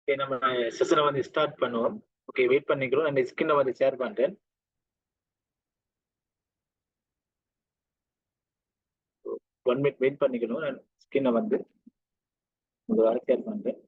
Okay, நம்ம செஷனை வந்து ஸ்டார்ட் பண்ணுவோம். ஓகே, வெயிட் பண்ணிக்கிறோம். நான் ஸ்கிரீனை வந்து ஷேர் பண்றேன். ஒன் மினிட் வெயிட் பண்ணிக்கணும். நான் ஸ்கிரீனை வந்து உங்களுக்கு ஷேர் பண்றேன்.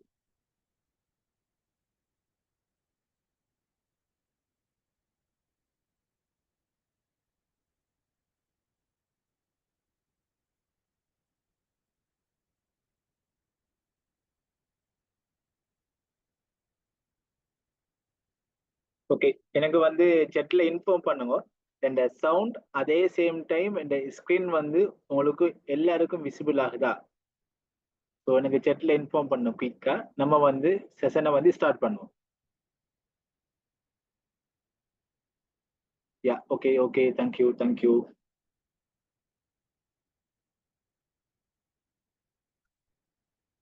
ஓகே, எனக்கு வந்து செட்ல இன்ஃபார்ம் பண்ணுங்க. இந்த சவுண்ட் அதே சேம் டைம் இந்த ஸ்கிரீன் வந்து உங்களுக்கு எல்லாருக்கும் விசிபிள் ஆகுதா? ஸோ எனக்கு செட்ல இன்ஃபார்ம் பண்ணும் குயிக்கா. நம்ம வந்து செஷனை வந்து ஸ்டார்ட் பண்ணுவோம். Yeah, okay okay, thank you thank you.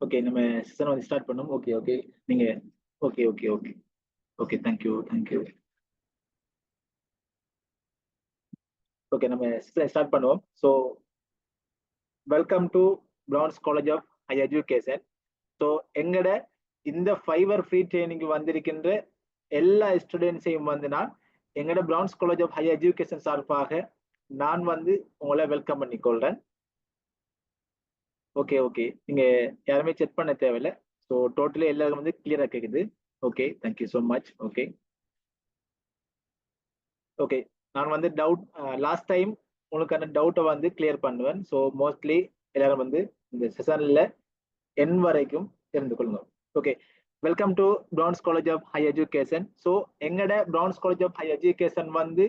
Okay, நம்ம செஷனை வந்து ஸ்டார்ட் பண்ணுவோம். ஓகே ஓகே, நீங்க okay okay okay okay, thank you thank you. Okay, நம்ம ஸ்டார்ட் பண்ணுவோம். So welcome to France college of high Education. So எங்கட இந்த ஃபைவர் ஃப்ரீ ட்ரைனிங் வந்திருக்கின்ற எல்லா ஸ்டூடெண்ட்ஸையும் வந்து நான் எங்கட France college of high education சார்பாக நான் வந்து உங்களை வெல்கம் பண்ணிக்கொள்றேன். ஓகே ஓகே, நீங்க யாருமே செக் பண்ண தேவையில்லை. ஸோ டோட்டலி எல்லாருக்கும் வந்து கிளியரா கேக்குது. Okay, thank you so much. Okay okay, நான் வந்து டவுட் லாஸ்ட் டைம் உங்களுக்கான டவுட்டை வந்து கிளியர் பண்ணுவேன். ஸோ மோஸ்ட்லி எல்லாரும் வந்து இந்த செஷன்ல என் வரைக்கும் தெரிந்து கொள்ளுங்க. Okay, welcome to France college of high Education. So எங்கட France college of high Education வந்து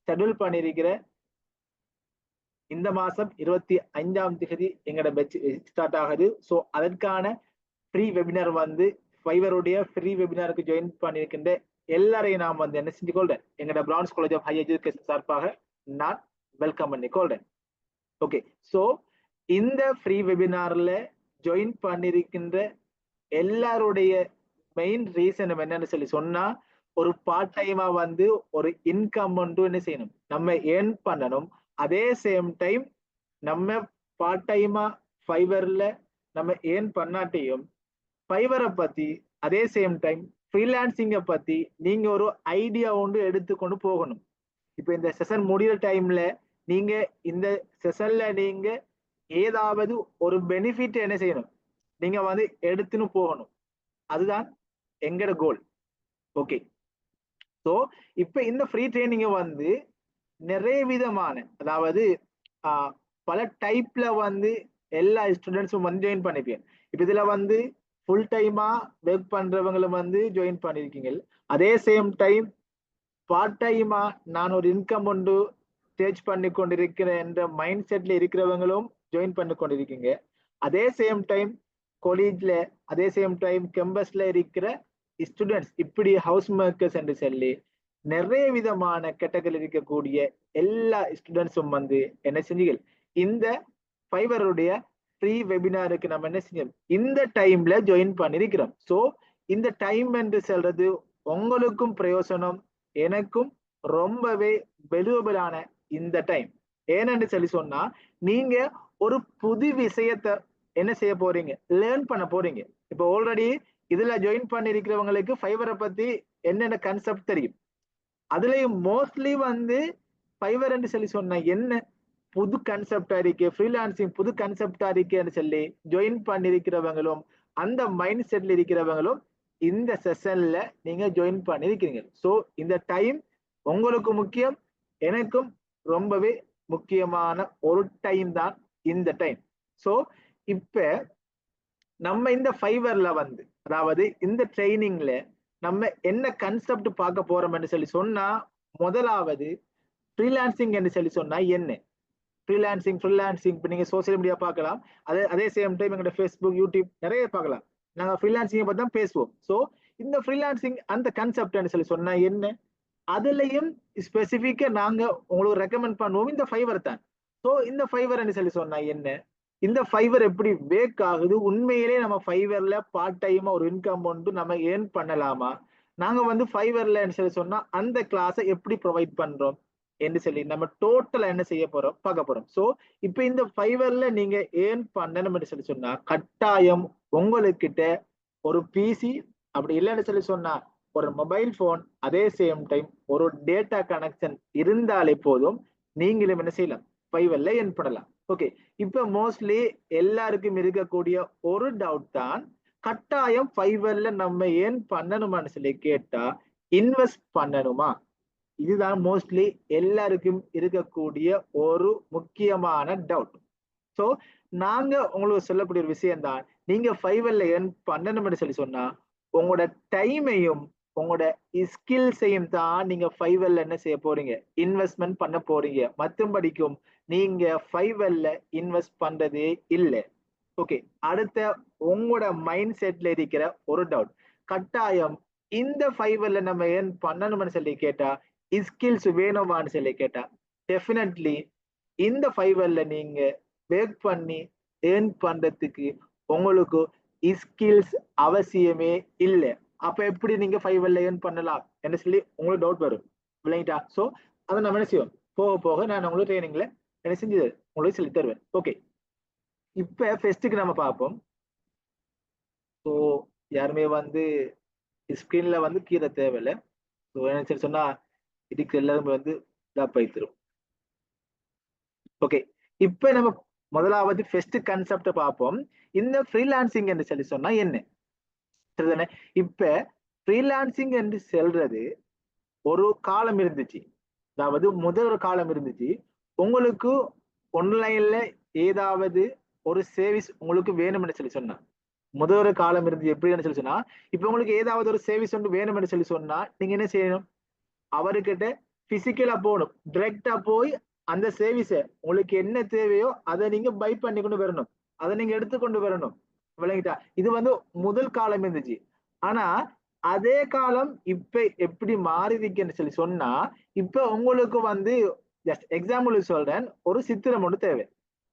ஷெட்யூல் பண்ணியிருக்கிற இந்த மாசம் 25ஆம் தேதி எங்கட பெட்ச் ஸ்டார்ட் ஆகுது. ஸோ அதற்கான ஃப்ரீ வெபினார் வந்து ஃபைவருடைய ஃப்ரீ வெபினாருக்கு ஜாயின் பண்ணியிருக்கின்ற எல்லாரையும் நான் வந்து என்ன செஞ்சு கொள்றேன், எங்கட France college of high education சார்பாக நான் வெல்கம் பண்ணி கொள்றேன். ஓகே, ஸோ இந்த ஃப்ரீ வெபினார்ல ஜாயின் பண்ணியிருக்கின்ற எல்லாருடைய மெயின் ரீசன் என்னன்னு சொல்லி சொன்னா, ஒரு பார்ட் டைமா வந்து ஒரு இன்கம் வந்து என்ன செய்யணும், நம்ம ஏர்ன் பண்ணணும். அதே சேம் டைம் நம்ம பார்ட் டைமா ஃபைவர்ல நம்ம ஏர்ன் பண்ணாட்டையும் ஃபைவரை பத்தி அதே சேம் டைம் ஃப்ரீலான்சிங்கை பத்தி நீங்க ஒரு ஐடியா ஒன்று எடுத்துக்கொண்டு போகணும். இப்ப இந்த செஷன் முடிகிற டைம்ல நீங்க இந்த செஷன்ல நீங்க ஏதாவது ஒரு பெனிஃபிட் என்ன செய்யணும், நீங்க வந்து எடுத்துன்னு போகணும். அதுதான் எங்கட கோல். ஓகே, ஸோ இப்ப இந்த ஃப்ரீ ட்ரைனிங்க வந்து நிறைய விதமான, அதாவது பல டைப்ல வந்து எல்லா ஸ்டூடெண்ட்ஸும் வந்து ஜாயின் பண்ணிப்பேன். இப்ப இதுல வந்து ஃபுல் டைமா ஒர்க் பண்றவங்களும் வந்து ஜாயின் பண்ணிருக்கீங்க. அதே சேம் டைம் பார்ட் டைமா நான் ஒரு இன்கம் ஒன்று ஸ்டேஜ் பண்ணி கொண்டிருக்கிறேன் என்ற மைண்ட் செட்ல இருக்கிறவங்களும் ஜாயின் பண்ணி கொண்டிருக்கீங்க. அதே சேம் டைம் காலேஜ்ல அதே சேம் டைம் கேம்பஸ்ல இருக்கிற ஸ்டூடெண்ட்ஸ் இப்படி ஹவுஸ் மேக்கர்ஸ் என்று சொல்லி நிறைய விதமான கேட்டகரி இருக்கக்கூடிய எல்லா ஸ்டூடெண்ட்ஸும் வந்து என்ன செஞ்சீங்க, இந்த ஃபைவருடைய ஃப்ரீ வெபினாருக்கு நம்ம என்ன செஞ்சோம், இந்த டைம்ல ஜாயின் பண்ணிருக்கிறோம். ஸோ இந்த டைம் என்று சொல்றது உங்களுக்கும் பிரயோசனம், எனக்கும் ரொம்பவே வெலுவபிளான இந்த டைம். ஏன்னு சொல்லி சொன்னா, நீங்க ஒரு புது விஷயத்த என்ன செய்ய போறீங்க, லேர்ன் பண்ண போறீங்க. இப்போ ஆல்ரெடி இதுல ஜாயின் பண்ணிருக்கிறவங்களுக்கு ஃபைவரை பத்தி என்னென்ன கான்செப்ட் தெரியும். அதுலயும் மோஸ்ட்லி வந்து ஃபைவர் என்று சொல்லி சொன்ன என்ன புது கான்செப்டா இருக்கு, ஃப்ரீலான்சிங் புது கான்செப்டா இருக்குன்னு சொல்லி ஜாயின் பண்ணிருக்கிறவங்களும் அந்த மைண்ட் செட்ல இருக்கிறவங்களும் இந்த செஷன்ல நீங்க ஜாயின் பண்ணிருக்கீங்க. ஸோ இந்த டைம் உங்களுக்கு முக்கியம், எனக்கும் ரொம்பவே முக்கியமான ஒரு டைம் தான் இந்த டைம். ஸோ இப்ப நம்ம இந்த ஃபைவர்ல வந்து, அதாவது இந்த ட்ரைனிங்ல நம்ம என்ன கான்செப்ட் பார்க்க போறோம்னு சொல்லி சொன்னா, முதலாவது ஃப்ரீலான்சிங் என்று சொல்லி சொன்னா என்ன, ஃப்ரீலான்சிங் இப்போ நீங்க சோசியல் மீடியா பார்க்கலாம், அதே சேம் டைம் எங்களோட ஃபேஸ்புக் யூடியூப் நிறைய பார்க்கலாம். நாங்க ஃப்ரீலான்சிங்கை பத்தி தான் பேசுவோம். ஸோ இந்த ஃப்ரீலான்சிங் அந்த கான்செப்ட் சொல்லி சொன்னா என்ன, அதுலயும் ஸ்பெசிபிக்கா நாங்க உங்களுக்கு ரெக்கமெண்ட் பண்ணுவோம் இந்த ஃபைவர் தான். ஸோ இந்த ஃபைவர் சொல்லி சொன்னா என்ன, இந்த ஃபைவர் எப்படி வேக் ஆகுது, உண்மையிலே நம்ம ஃபைவர்ல பார்ட் டைமா ஒரு இன்கம் வந்து நம்ம ஏர்ன் பண்ணலாமா, நாங்க வந்து ஃபைவர்ல சொல்லி சொன்னா அந்த கிளாஸை எப்படி ப்ரொவைட் பண்றோம் என்று சொல்லி நம்ம டோட்டலா என்ன செய்ய போறோம் பார்க்க போறோம். ஸோ இப்ப இந்த ஃபைவர்ல நீங்க ஏர்ன் பண்ணணும் சொல்லி சொன்னா, கட்டாயம் உங்களுக்கிட்ட ஒரு பிசி அப்படி இல்லைன்னு சொல்லி சொன்னா ஒரு மொபைல் போன் அதே சேம் டைம் ஒரு டேட்டா கனெக்ஷன் இருந்தாலே போதும், நீங்களும் என்ன செய்யலாம், ஃபைவர்ல எர்ன் பண்ணலாம். ஓகே, இப்ப மோஸ்ட்லி எல்லாருக்கும் இருக்கக்கூடிய ஒரு டவுட் தான், கட்டாயம் ஃபைவர்ல நம்ம ஏன் பண்ணணுமான்னு சொல்லி கேட்டா இன்வெஸ்ட் பண்ணணுமா? இதுதான் மோஸ்ட்லி எல்லாருக்கும் இருக்கக்கூடிய ஒரு முக்கியமான டவுட். சோ நாங்க உங்களுக்கு சொல்லக்கூடிய ஒரு விஷயம் தான், நீங்க ஃபைவர்ல ஏர்ன் பண்ணணும்னு சொல்லி சொன்னா உங்களோட டைமையும் உங்களோட ஸ்கில்ஸையும் தான் நீங்க ஃபைவர்ல என்ன செய்ய போறீங்க, இன்வெஸ்ட்மெண்ட் பண்ண போறீங்க. மத்தபடிக்கும் நீங்க ஃபைவர்ல இன்வெஸ்ட் பண்றதே இல்லை. ஓகே, அடுத்த உங்களோட மைண்ட் செட்ல இருக்கிற ஒரு டவுட், கட்டாயம் இந்த ஃபைவர்ல நம்ம ஏர்ன் பண்ணணும்னு சொல்லி கேட்டா ஸ்கில்ஸ் வேணுமான்னு சொல்லி கேட்டா டெஃபினெட்லி இந்த ஃபைவர்ல நீங்க ஒர்க் பண்ணி ஏர்ன் பண்றதுக்கு உங்களுக்கு ஸ்கில்ஸ் அவசியமே இல்லை. அப்ப எப்படி நீங்க ஃபைவர்ல ஏர்ன் பண்ணலாம் என்ன சொல்லி உங்களுக்கு டவுட் வரும், விளங்கிட்டா? சோ அதை நம்ம என்ன செய்வோம், போக போக நான் உங்களுக்கு ட்ரைனிங்ல என்ன செஞ்சு உங்களுக்கு சொல்லி தருவேன். ஓகே, இப்ப ஃபெஸ்ட்டுக்கு நம்ம பார்ப்போம். ஸோ யாருமே வந்து ஸ்கிரீன்ல வந்து கீழே தேவையில்லை. ஸோ என்ன சொல்லி சொன்னா இதுக்கு எல்லாருமே வந்து இதா பயித்துரும். ஓகே, இப்ப நம்ம முதலாவது ஃபர்ஸ்ட் கான்செப்ட் பார்ப்போம். இந்த ஃப்ரீலான்சிங் என்று சொல்லி சொன்னா என்ன, சரிதானே? இப்ப ஃப்ரீலான்சிங் என்று சொல்றது ஒரு காலம் இருந்துச்சு, அதாவது முதல் ஒரு காலம் இருந்துச்சு. உங்களுக்கு ஆன்லைன்ல ஏதாவது ஒரு சர்வீஸ் உங்களுக்கு வேணும்னு சொல்லி சொன்னா முதல் ஒரு காலம் இருந்து எப்படின்னு சொல்லி சொன்னா, இப்ப உங்களுக்கு ஏதாவது ஒரு சர்வீஸ் ஒன்று வேணும்னு சொல்லி சொன்னா நீங்க என்ன செய்யணும், அவர்கிட்ட பிசிக்கலா போகணும், டைரக்டா போய் அந்த சர்வீஸ உங்களுக்கு என்ன தேவையோ அதை நீங்க பை பண்ணி கொண்டு வரணும், அதை நீங்க எடுத்துக்கொண்டு வரணும், விளங்கிட்டா? இது வந்து முதல் காலம் இருந்துச்சு. ஆனா அதே காலம் இப்ப எப்படி மாறி இருக்குன்னு சொல்லி சொன்னா, இப்ப உங்களுக்கு வந்து ஜஸ்ட் எக்ஸாம்பிள் சொல்றேன், ஒரு சித்திரம் ஒன்று தேவை,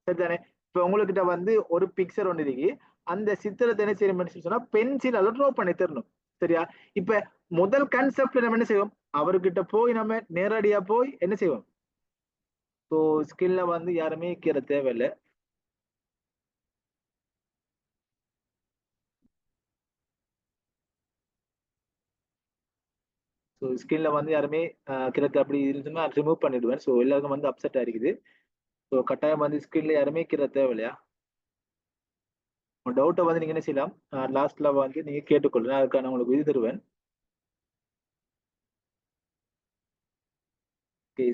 சரிதானே? இப்ப உங்ககிட்ட வந்து ஒரு பிக்சர் ஒன்று இருக்கு, அந்த சித்திரத்தை என்ன செய்யணும்னு சொல்லி சொன்னா பென்சிலால ட்ரா பண்ணி தரணும், சரியா? இப்ப முதல் கான்செப்ட்ல நம்ம என்ன செய்வோம், அவர்கிட்ட போய் நம்ம நேரடியா போய் என்ன செய்வோம், ஸோ ஸ்கில்ல வந்து யாருமே கீழ தேவையில்லை. ஸோ ஸ்கில்ல வந்து யாருமே கிழக்கு அப்படி இருந்துச்சுன்னா ரிமூவ் பண்ணிடுவேன். ஸோ எல்லாருக்கும் வந்து அப்செட் ஆயிருக்குது. ஸோ கட்டாயம் வந்து ஸ்கில்ல யாருமே கீழ தேவையில்லையா? டவுட்டை வந்து நீங்க என்ன செய்யலாம், லாஸ்ட்ல வந்து நீங்க கேட்டுக்கொள்ளுங்க, அதுக்கான உங்களுக்கு இது தருவேன்.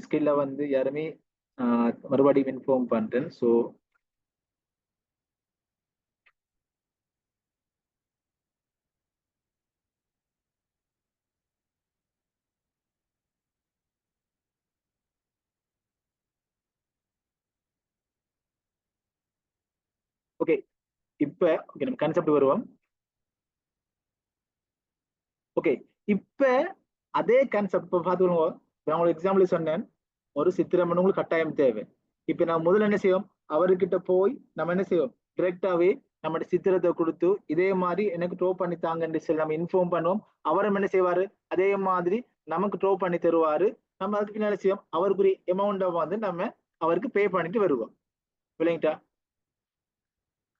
ஸ்கில்ல வந்து யாருமே மறுபடியும் இன்ஃபார்ம் பண்றேன். ஸோ ஓகே, இப்ப ஓகே நம்ம கான்செப்ட் வருவோம். ஓகே, இப்ப அதே கான்செப்ட் பாத்துக்கோங்க. நான் உங்களுக்கு எக்ஸாம்பிள் சொன்னேன், ஒரு சித்திரம் உங்களுக்கு கட்டாயம் தேவை. இப்ப நான் முதல்ல என்ன செய்வோம், அவர்கிட்ட போய் நம்ம என்ன செய்வோம், டிரெக்டாவே நம்ம சித்திரத்தை கொடுத்து இதே மாதிரி எனக்கு ட்ரோ பண்ணி தாங்கன்னு சொல்லி நம்ம இன்ஃபார்ம் பண்ணுவோம். அவரும் என்ன செய்வாரு, அதே மாதிரி நமக்கு ட்ரோ பண்ணி தருவாரு. நம்ம அதுக்கு என்ன செய்வோம், அவருக்குரிய அமௌண்ட்டை வந்து நம்ம அவருக்கு பே பண்ணிட்டு வருவோம், விளங்கிட்டா?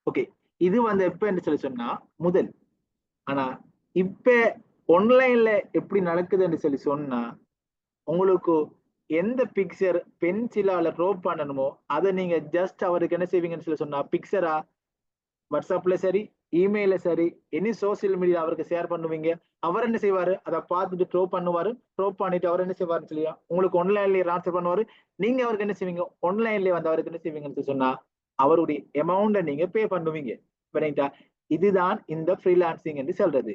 ஓகே, இது வந்து எப்ப சொல்லி சொன்னா முதல். ஆனா இப்ப ஆன்லைன்ல எப்படி நடக்குதுன்னு சொல்லி சொன்னா, உங்களுக்கு எந்த பிக்சர் பென்சிலால ட்ரா பண்ணணுமோ அதை நீங்க ஜஸ்ட் அவருக்கு என்ன செய்வீங்கன்னு சொல்லி சொன்னா, பிக்சரா வாட்ஸ்அப்ல சரி, இமெயில சரி, எனி சோசியல் மீடியா அவருக்கு ஷேர் பண்ணுவீங்க. அவர் என்ன செய்வாரு, அதை பார்த்துட்டு ட்ரோ பண்ணுவாரு. ட்ரோ பண்ணிட்டு அவர் என்ன செய்வாருன்னு சொல்லி உங்களுக்கு ஆன்லைன்லயே ட்ரான்ஸ்ஃபர் பண்ணுவாரு. நீங்க அவருக்கு என்ன செய்வீங்க, ஆன்லைன்லயே வந்து அவருக்கு என்ன செய்வீங்கன்னு சொன்னா அவருடைய அமௌண்ட்டை நீங்க பே பண்ணுவீங்க, சரிங்களா? இதுதான் இந்த ஃப்ரீலான்சிங் என்று சொல்றது.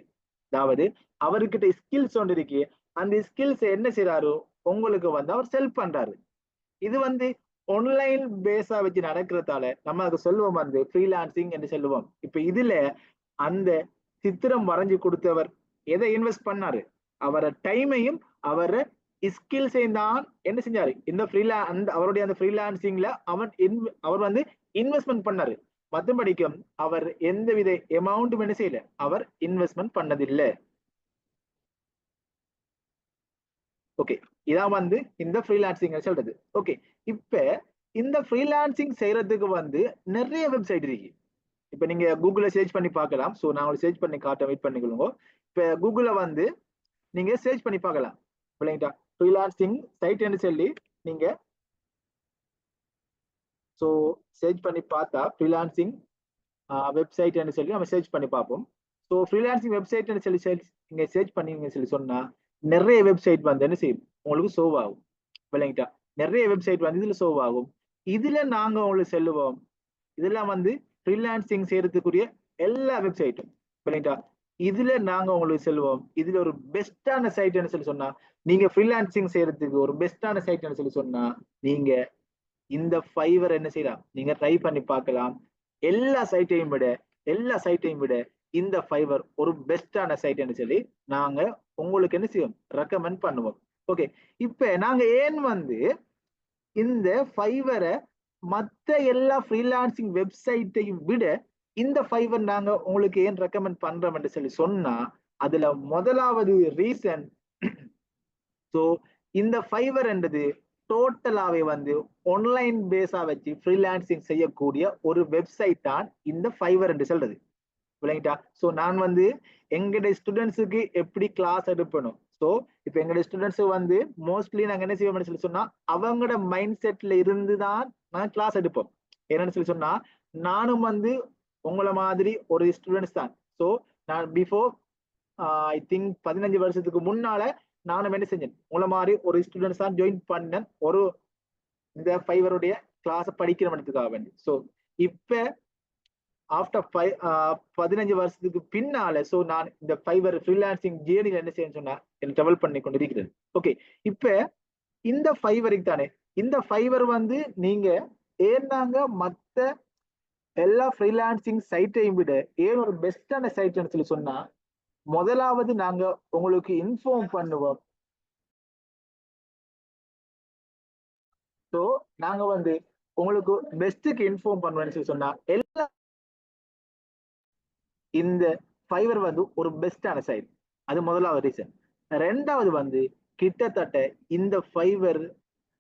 அதாவது அவர்கிட்ட ஸ்கில்ஸ் ஒன்று இருக்கு, அந்த ஸ்கில்ஸ் என்ன செய்யறாரு, உங்களுக்கு வந்து அவர் செல் பண்றாரு. இது வந்து ஆன்லைன் பேஸா வச்சு நடக்கிறதால நம்ம அதை சொல்லுவோம் வந்து ஃப்ரீலான்சிங் என்று சொல்லுவோம். இப்ப இதுல அந்த சித்திரம் வரைஞ்சு கொடுத்தவர் எதை இன்வெஸ்ட் பண்ணாரு, அவர டைமையும் அவர ஸ்கில்ஸையும் தான் என்ன செஞ்சாரு, இந்த அந்த அவருடைய அந்த ஃப்ரீலான்சிங்ல அவர் வந்து இன்வெஸ்ட்மெண்ட் பண்ணாரு. மற்றபடிக்கும் அவர் எந்தவித அமௌண்ட்டும் என்ன செய்யல, அவர் இன்வெஸ்ட்மெண்ட் பண்ணதில்லை. ஓகே, இதான் வந்து இந்த ஃப்ரீலான்சிங் சொல்றது. ஓகே, இப்ப இந்த ஃப்ரீலான்சிங் செய்யறதுக்கு வந்து நிறைய வெப்சைட் இருக்கு. இப்ப நீங்க கூகுள்ல சர்ச் பண்ணி பார்க்கலாம். சோ நான் சர்ச் பண்ணி காட்ட வெயிட் பண்ணிக்கொள்ளுங்க. இப்ப கூகுள்ல வந்து நீங்க சர்ச் பண்ணி பார்க்கலாம் இல்லைங்களா, ஃப்ரீலான்சிங் சைட்னு சொல்லி நீங்க ஸோ சர்ச் பண்ணி பார்த்தா ஃப்ரீலான்சிங் வெப்சைட்னு சொல்லி நம்ம சர்ச் பண்ணி பார்ப்போம். ஸோ ஃப்ரீலான்சிங் வெப்சைட்னு சொல்லி நீங்க சர்ச் பண்ணீங்கன்னு சொல்லி சொன்னா நிறைய வெப்சைட் வந்து என்ன செய்யும் உங்களுக்கு ஷோவ் ஆகும் இல்லைங்களா, நிறைய வெப்சைட் வந்து இதுல ஷோவ் ஆகும். இதுல நாங்க உங்களுக்கு செல்லுவோம். இதெல்லாம் வந்து ஃப்ரீலான்சிங் செய்யறதுக்குரிய எல்லா வெப்சைட்டும் இல்லைங்களா, இதுல நாங்க உங்களுக்கு செல்வோம். இதுல ஒரு பெஸ்டான சைட்னு சொல்லி சொன்னா நீங்க ஃப்ரீலான்சிங் செய்யறதுக்கு ஒரு பெஸ்டான சைட்னு சொல்லி சொன்னா நீங்க இந்த ஃபைவர் என்ன செய்யலாம், நீங்க ட்ரை பண்ணி பார்க்கலாம். எல்லா சைட்டையும் விட இந்த ஃபைவர் ஒரு பெஸ்டான சைட்னு சொல்லி நாங்க உங்களுக்கு என்ன செய்வோம் ரெக்கமெண்ட் பண்ணுவோம். ஓகே, இப்ப நாங்க ஏன் வந்து இந்த ஃபைவரை மத்த எல்லா ஃப்ரீலான்சிங் வெப்சைட்டையும் விட இந்த ஃபைவர் நாங்க உங்களுக்கு ஏன் ரெக்கமெண்ட் பண்றோம் என்று சொல்லி சொன்னா அதுல முதலாவது ரீசன், ஸோ இந்த ஃபைவர் என்றது டோட்டலாவே வந்து ஆன்லைன் பேஸா வச்சு ஃப்ரீலான்சிங் செய்யக்கூடிய ஒரு வெப்சைட் தான் இந்த ஃபைவர் என்று சொல்றது இல்லைங்களா. ஸோ நான் வந்து எங்களுடைய ஸ்டூடெண்ட்ஸுக்கு எப்படி கிளாஸ் எடுப்பணும், ஸோ இப்போ எங்களுடைய ஸ்டூடெண்ட்ஸ் வந்து மோஸ்ட்லி நாங்கள் என்ன செய்வோம்னு சொல்லி சொன்னா அவங்களோட மைண்ட் செட்ல இருந்து தான் நாங்கள் கிளாஸ் எடுப்போம். என்னன்னு சொல்லி சொன்னா நானும் வந்து உங்களை மாதிரி ஒரு ஸ்டூடெண்ட்ஸ் தான். ஸோ நான் பிஃபோர் ஐ திங்க் 15 வருஷத்துக்கு முன்னால நானும் என்ன செஞ்சேன் உங்களை மாதிரி ஒரு ஸ்டூடெண்ட்ஸ் தான் ஜாயின் பண்ணேன் ஒரு இந்த ஃபைவருடைய கிளாஸ் படிக்கிறவனுக்காக வேண்டி. ஸோ இப்ப ஆஃப்டர் 15 வருஷத்துக்கு பின்னால ஸோ நான் இந்த ஃபைவர் ஃப்ரீலான்சிங் ஜேர்னில என்ன செய்யணும்னு சொன்னா ட்ராவல் பண்ணி கொண்டு இருக்கிறது. ஓகே, இப்ப இந்த ஃபைவருக்கு தானே இந்த ஃபைவர் வந்து நீங்க ஏன்னாங்க மத்த எல்லா ஃப்ரீலான்சிங் சைட்டையும் விட ஏன் ஒரு பெஸ்டான சைட்னு சொல்லி சொன்னா முதலாவது நாங்க உங்களுக்கு இன்ஃபார்ம் பண்ணுவோம். ஸோ நாங்க வந்து உங்களுக்கு பெஸ்ட்டுக்கு இன்ஃபார்ம் பண்ணுவேன்னு சொல்லி சொன்னா எல்லா இந்த ஃபைவர் வந்து ஒரு பெஸ்டான சைட், அது முதலாவது ரீசன். ரெண்டாவது வந்து கிட்டத்தட்ட இந்த ஃபைவர்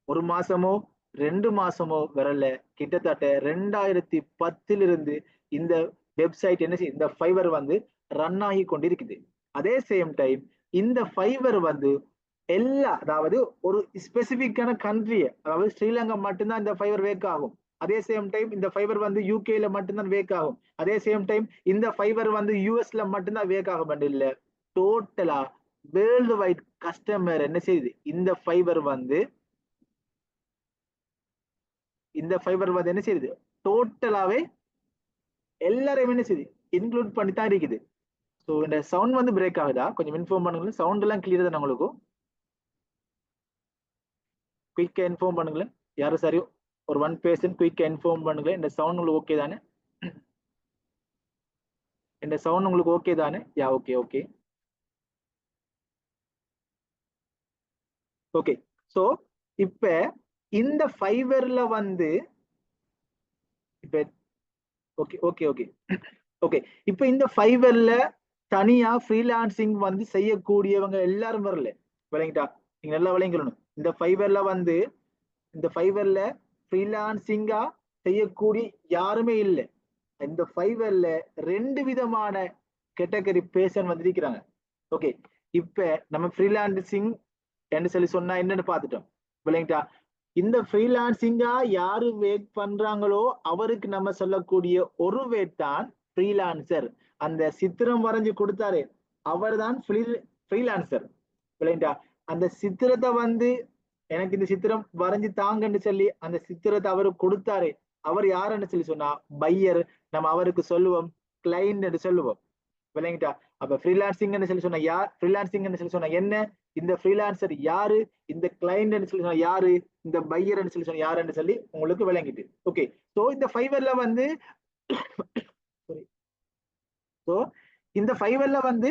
ஒரு மாசமோ 2 மாசமோ வரல, கிட்டத்தட்ட 2010 இந்த வெப்சைட் என்ன இந்த ஃபைவர் வந்து ரன் ஆகி கொண்டிருக்குது. அதே சேம் டைம் இந்த ஃபைவர் வந்து எல்லா அதாவது ஒரு ஸ்பெசிபிக்கான கண்ட்ரிய அதாவது ஸ்ரீலங்கா மட்டும்தான் இந்த ஃபைவர் வேக் ஆகும். அதே சேம் டைம் இந்த ஃபைவர் வந்து யூகேல மட்டும்தான் வேக் ஆகும். அதே சேம் டைம் இந்த ஃபைவர் வந்து யூஎஸ்ல மட்டும்தான் வேக் ஆகும் இல்ல, டோட்டலா வேர்ல்டு வைட் கஸ்டமர் என்ன செய்யுது இந்த ஃபைவர் வந்து என்ன செய்யுது டோட்டலாவே எல்லாரையும் என்ன செய்யுது இன்க்ளூட் பண்ணி தான் இருக்குது. ஸோ இந்த சவுண்ட் வந்து பிரேக் ஆகுதா கொஞ்சம் இன்ஃபார்ம் பண்ணுங்களேன். சவுண்ட் எல்லாம் கிளியர் தானே உங்களுக்கு? குயிக்கா இன்ஃபார்ம் பண்ணுங்களேன். யாரும் சரி ஒரு 1 பேர்சன் குயிக்கா இன்ஃபார்ம் பண்ணுங்களேன். இந்த சவுண்ட் உங்களுக்கு ஓகே தானே? இந்த சவுண்ட் உங்களுக்கு ஓகே தானே? யா ஓகே ஓகே ஓகே. ஸோ இப்ப இந்த ஃபைவர்ல வந்து இப்ப ஓகே ஓகே ஓகே ஓகே இப்ப இந்த ஃபைவர்ல தனியா ஃப்ரீலான்சிங் வந்து செய்யக்கூடியவங்க எல்லாரும் வரல விளங்கிட்டா, நீங்க நல்லா விளங்கிக்கணும். இந்த ஃபைவர்ல ஃப்ரீலான்சிங்கா செய்யக்கூடிய யாருமே இல்லை. இந்த ஃபைவர்ல 2 விதமான கேட்டகரி பேஷன் வந்து இருக்கிறாங்க. ஓகே, இப்ப நம்ம ஃப்ரீலான்சிங் என்று சொல்லி சொன்னா என்னன்னு பார்த்துட்டோம் விளங்கிட்டா. இந்த ஃப்ரீலான்சிங்கா யாரு வேட் பண்றாங்களோ அவருக்கு நம்ம சொல்லக்கூடிய ஒரு வேட் தான் ஃப்ரீலான்சர். அந்த சித்திரம் வரைஞ்சு கொடுத்தாரு அவர் தான் ஃப்ரீலான்சர் விளங்கிட்டா. அந்த சித்திரத்தை வந்து எனக்கு இந்த சித்திரம் வரைஞ்சு தாங்கன்னு சொல்லி அந்த சித்திரத்தை அவருக்கு கொடுத்தாரு, அவர் யாருன்னு சொல்லி சொன்னா பையர். நம்ம அவருக்கு சொல்லுவோம் கிளைண்ட் என்று சொல்லுவோம் விளங்கிட்டா. அப்ப ஃப்ரீலான்சிங்னு சொல்லி சொன்னா யார், ஃப்ரீலான்சிங்னு சொல்லி சொன்னா என்ன, இந்த ஃப்ரீலான்சர் யாரு, இந்த கிளைண்ட் சொல்லி சொன்னா யாரு, இந்த பையர்னு சொல்லி சொன்னா யாருன்னு சொல்லி உங்களுக்கு விளங்கிட்டு. ஓகே, சோ இந்த ஃபைவர்ல வந்து சோ இந்த ஃபைவர்ல வந்து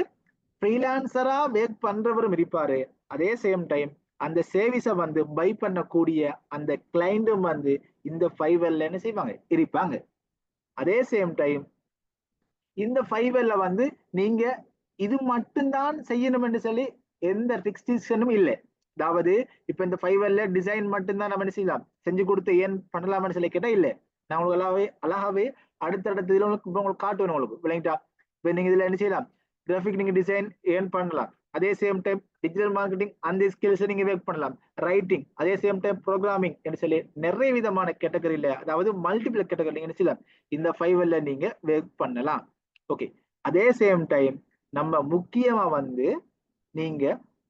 ஃப்ரீலான்சரா வேக் பண்றவரும் இருப்பாரு. அதே சேம் டைம் அந்த சேவிஸை வந்து பை பண்ணக்கூடிய அந்த கிளைண்டும் வந்து இந்த ஃபைவர்ல என்ன செய்வாங்க இருப்பாங்க. அதே சேம் டைம் இந்த ஃபைவர்ல வந்து நீங்க இது மட்டும்தான் செய்யணும் என்று சொல்லி எந்த ரெஸ்ட்ரிக்ஷனும் இல்லை. அதாவது இப்ப இந்த ஃபைவர்ல டிசைன் மட்டும்தான் நம்ம என்ன செய்யலாம் செஞ்சு கொடுத்து ஏன் பண்ணலாம்னு சொல்லி கேட்டா இல்லை. நான் உங்களுக்கு அழகாவே அடுத்தடுத்த இதுல உங்களுக்கு காட்டுவேன் உங்களுக்கு விளங்கிட்டா. இப்ப நீங்க இதுல என்ன செய்யலாம் கிராஃபிக் நீங்க டிசைன் ஏர்ன் பண்ணலாம். அதே சேம் டைம் டிஜிட்டல் மார்க்கெட்டிங் அந்த ஸ்கில்ஸ் நீங்க ஒர்க் பண்ணலாம். ரைட்டிங் அதே சேம் டைம் ப்ரோக்ராமிங் என்று சொல்லி நிறைய விதமான கேட்டகரியில, அதாவது மல்டிபிள் கேட்டகரி நீங்க செய்யலாம். இந்த ஃபைவர்ல நீங்க ஒர்க் பண்ணலாம். ஓகே, அதே சேம் டைம் நம்ம முக்கியமா வந்து நீங்க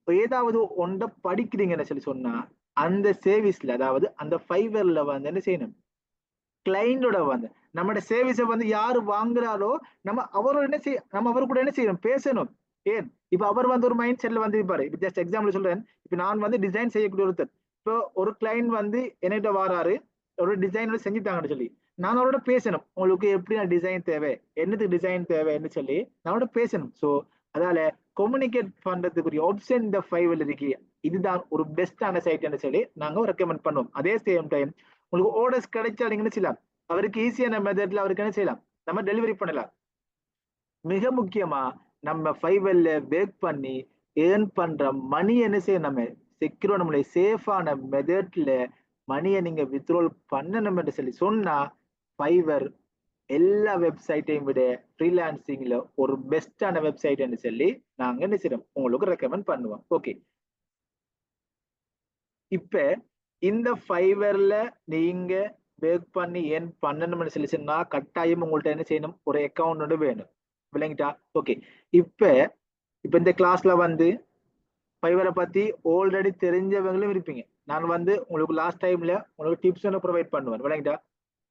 ஏதாவது ஒன்றை படிக்கிறீங்கன்னு சொல்லி சொன்னா அந்த சர்வீஸ்ல, அதாவது அந்த ஃபைவர்ல வந்து என்ன செய்யணும், கிளைண்டோட வந்து நம்மளோட சர்வீஸை வந்து யாரு வாங்குறாரோ நம்ம அவரோட என்ன செய்ய, நம்ம அவர் கூட என்ன செய்யணும், பேசணும். ஏன் இப்ப அவர் வந்து ஒரு மைண்ட் செட்ல வந்து இருப்பாரு. இப்ப ஜஸ்ட் எக்ஸாம்பிள் சொல்றேன். இப்ப நான் வந்து டிசைன் செய்யக்கூடிய ஒருத்தர், இப்போ ஒரு கிளைண்ட் வந்து என்கிட்ட வாராரு, ஒரு டிசைன் செஞ்சுட்டாங்கன்னு சொல்லி நான் அவரோட பேசணும். உங்களுக்கு எப்படி டிசைன் தேவை, என்னத்துக்கு டிசைன் தேவைன்னு சொல்லி நம்மளோட பேசணும். ஸோ அதால கம்யூனிகேட் பண்றதுக்குரிய ஆப்ஷன் இந்த ஃபைவ்ல இருக்கு. இதுதான் ஒரு பெஸ்டான சைட்னு சொல்லி நாங்க ரெக்கமெண்ட் பண்ணுவோம். அதே சேம் டைம் உங்களுக்கு ஆர்டர்ஸ் கிடைச்சா நீங்க என்ன செய்யலாம், அவருக்கு ஈஸியான மெத்தட்ல அவருக்கு என்ன செய்யலாம், நம்ம டெலிவரி பண்ணலாம். மிக முக்கியமா நம்ம ஃபைவர்ல ஒர்க் பண்ணி ஏர்ன் பண்ற மணி என்ன செய்யணும், நம்ம செக்யூரா நம்மளுடைய சேஃபான மெத்தட்ல மணியை நீங்க வித்ட்ரோல் பண்ணணும் என்று சொல்லி சொன்னா ஃபைவர் எல்லா வெப்சைட்டையும் விட ஃப்ரீலான்சிங்ல ஒரு பெஸ்டான வெப்சைட்னு சொல்லி நாங்க என்ன செய்யறோம், உங்களுக்கு ரெக்கமெண்ட் பண்ணுவோம். ஓகே, இப்ப இந்த ஃபைவர்ல நீங்க ஒர்க் பண்ணி ஏன் பண்ணணும்னு சொல்லி சொன்னா கட்டாயம் உங்கள்ட்ட என்ன செய்யணும், ஒரு அக்கௌண்ட் வேணும். விளங்கிட்டா? ஓகே, இப்ப இப்ப இந்த கிளாஸ்ல வந்து ஃபைவரை பத்தி ஆல்ரெடி தெரிஞ்சவங்களும் இருப்பீங்க. நான் வந்து உங்களுக்கு லாஸ்ட் டைம்ல உங்களுக்கு டிப்ஸ் ஒன்று ப்ரொவைட் பண்ணுவேன். விளங்கிட்டா?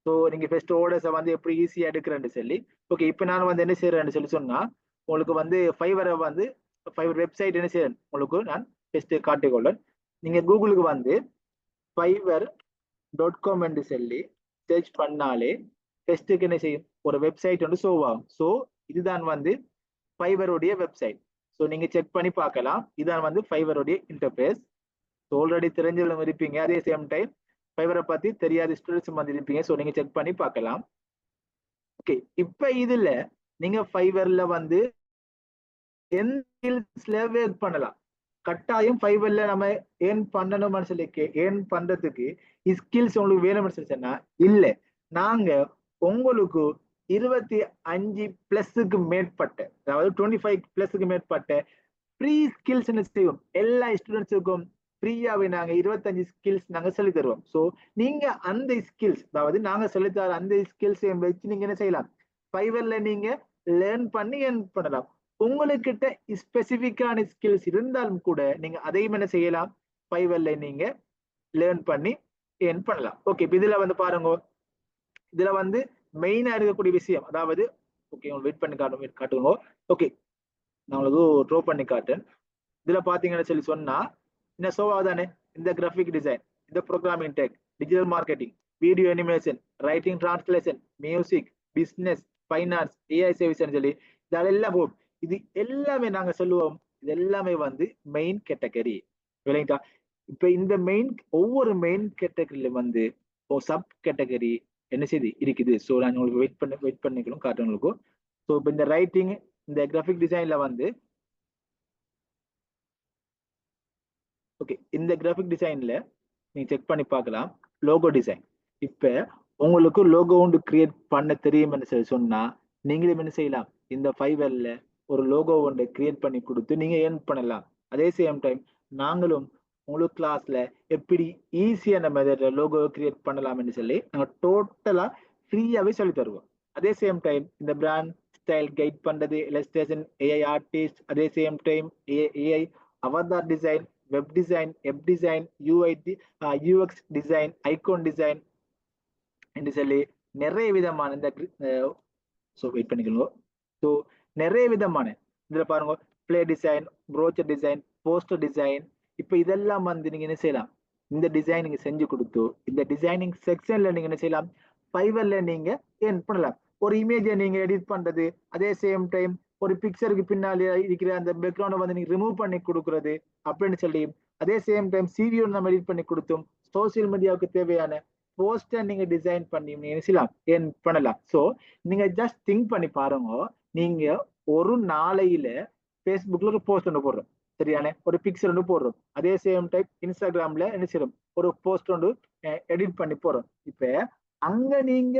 ஸோ நீங்க ஃபர்ஸ்ட் ஆர்டர்ஸை வந்து எப்படி ஈஸியா எடுக்கிறேன்னு சொல்லி. ஓகே, இப்போ நான் வந்து என்ன செய்யறேன்னு சொல்லி சொன்னா உங்களுக்கு வந்து ஃபைவரை வந்து ஃபைவர் வெப்சைட் என்ன செய்யறேன் உங்களுக்கு நான் ஃபர்ஸ்ட் காட்டிக்கொள்ளேன். நீங்க கூகுளுக்கு வந்து fiverr.com என்று சொல்லி சர்ச் பண்ணாலே ஃபர்ஸ்ட்டுக்கு என்ன செய்யும், ஒரு வெப்சைட் வந்து ஷோ ஆகும். ஸோ இதுதான் வந்து ஃபைவருடைய வெப்சைட். ஸோ நீங்க செக் பண்ணி பார்க்கலாம். இதான் வந்து ஃபைவருடைய இன்டர்ஃபேஸ். ஆல்ரெடி தெரிஞ்சவங்க இருப்பீங்க, அதே சேம் டைம் ஃபைவரை பத்தி தெரியாத ஸ்டூடெண்ட்ஸ் வந்து இருப்பீங்க. ஸோ நீங்க செக் பண்ணி பார்க்கலாம். ஓகே, இப்ப இதுல நீங்க ஃபைவர்ல வந்து எந்த ஸ்கில்ஸ்ல ஒர்க் பண்ணலாம். கட்டாயம் ஃபைவர்ல நம்ம ஏர்ன் பண்ணணும்னு சொல்லி ஏர்ன் பண்றதுக்கு ஸ்கில்ஸ் உங்களுக்கு வேணும்னு சொல்லி சொன்னா இல்ல, நாங்க உங்களுக்கு 25+ மேற்பட்ட, அதாவது 25+ மேற்பட்ட ஃப்ரீ ஸ்கில்ஸ் செய்வோம். எல்லா ஸ்டூடெண்ட்ஸுக்கும் ஃப்ரீயாவே நாங்க 25 ஸ்கில்ஸ் நாங்க சொல்லி தருவோம். ஸோ நீங்க அந்த ஸ்கில்ஸ், அதாவது நாங்க சொல்லித்தர அந்த ஸ்கில்ஸ் வச்சு நீங்க என்ன செய்யலாம், ஃபைவர்ல நீங்க லேர்ன் பண்ணி ஏர்ன் பண்ணலாம். உங்களுக்கிட்ட ஸ்பெசிபிக்கான ஸ்கில்ஸ் இருந்தாலும் கூட நீங்க அதையும் என்ன செய்யலாம், ஃபைவர்ல நீங்க லேர்ன் பண்ணி ஏர்ன் பண்ணலாம். ஓகே, இதுல வந்து பாருங்க, இதுல வந்து மெயினா இருக்கக்கூடிய விஷயம், அதாவது ஓகே உங்களுக்கு வெயிட் பண்ணி காட்டுங்க. ஓகே, நான் உங்களுக்கு ட்ரோ பண்ணி காட்டேன். இதுல பாத்தீங்கன்னு சொல்லி சொன்னா என்ன சோவாதானே, இந்த கிராஃபிக் டிசைன், இந்த programming tech, digital marketing, video animation, writing translation, music, business, finance, AI service சொல்லி இதெல்லாம் போகும். இது எல்லாமே நாங்க சொல்லுவோம், இது எல்லாமே வந்து மெயின் கேட்டகரி. விளங்கிட்டா? இப்ப இந்த மெயின் ஒவ்வொரு மெயின் கேட்டகரியில வந்து சப் கேட்டகரி என்ன செய்து இருக்குது. ஸோ நான் உங்களுக்கு வெயிட் பண்ணிக்கணும் காட்டுறேன் உங்களுக்கு. ஸோ இப்போ இந்த ரைட்டிங், இந்த கிராஃபிக் டிசைன்ல வந்து ஓகே, இந்த கிராஃபிக் டிசைன்ல நீங்க செக் பண்ணி பார்க்கலாம். லோகோ டிசைன், இப்ப உங்களுக்கு லோகோ ஒன்று கிரியேட் பண்ண தெரியும்னு சொல்லி சொன்னா நீங்களும் என்ன செய்யலாம், இந்த ஃபைவர்ல ஒரு லோகோ ஒன்று கிரியேட் பண்ணி கொடுத்து நீங்க ஏர்ன் பண்ணலாம். அதே சேம் டைம் நாங்களும் உங்களுக்கு கிளாஸ்ல எப்படி ஈஸியான மெத்தட்ல லோகோ கிரியேட் பண்ணலாம்னு சொல்லி நாங்க டோட்டலா ஃப்ரீயாவே சொல்லி தருவோம். அதே சேம் டைம் இந்த பிராண்ட் ஸ்டைல் கைட் பண்றது, இல்லஸ்ட்ரேஷன், ஏஐ ஆர்டிஸ்ட், அதே same time AI avatar design, web design, app design, UX design, icon design என்று சொல்லி நிறைய விதமான இந்த வெயிட் பண்ணிக்கணும். ஸோ நிறைய விதமான இதுல பாருங்க, play design, brochure design, poster design. இப்ப இதெல்லாம் வந்து நீங்க என்ன செய்யலாம், இந்த டிசைன் நீங்க செஞ்சு கொடுத்து இந்த டிசைனிங் செக்ஷன்ல நீங்க என்ன செய்யலாம், ஃபைவர்ல நீங்க ஏர்ன் பண்ணலாம். ஒரு இமேஜை நீங்க எடிட் பண்றது, அதே சேம் டைம் ஒரு பிக்சருக்கு பின்னாடி இருக்கிற அந்த பேக்ரவுண்டை வந்து நீங்க ரிமூவ் பண்ணி கொடுக்கறது அப்படின்னு சொல்லி, அதே சேம் டைம் சிவியோ நம்ம எடிட் பண்ணி கொடுத்தோம் சோசியல் மீடியாவுக்கு தேவையான போஸ்டர் நீங்க டிசைன் பண்ணி நீங்க செய்யலாம், ஏர்ன் பண்ணலாம். ஸோ நீங்க ஜஸ்ட் திங்க் பண்ணி பாருங்க, நீங்க ஒரு நாளையில ஃபேஸ்புக்ல ஒரு போஸ்ட் ஒன்று போடுறோம், சரியான ஒரு பிக்சர் ஒன்று போடுறோம், அதே சேம் டைம் இன்ஸ்டாகிராம்ல என்ன செய்யறோம், ஒரு போஸ்ட் ஒன்று எடிட் பண்ணி போறோம். இப்ப அங்க நீங்க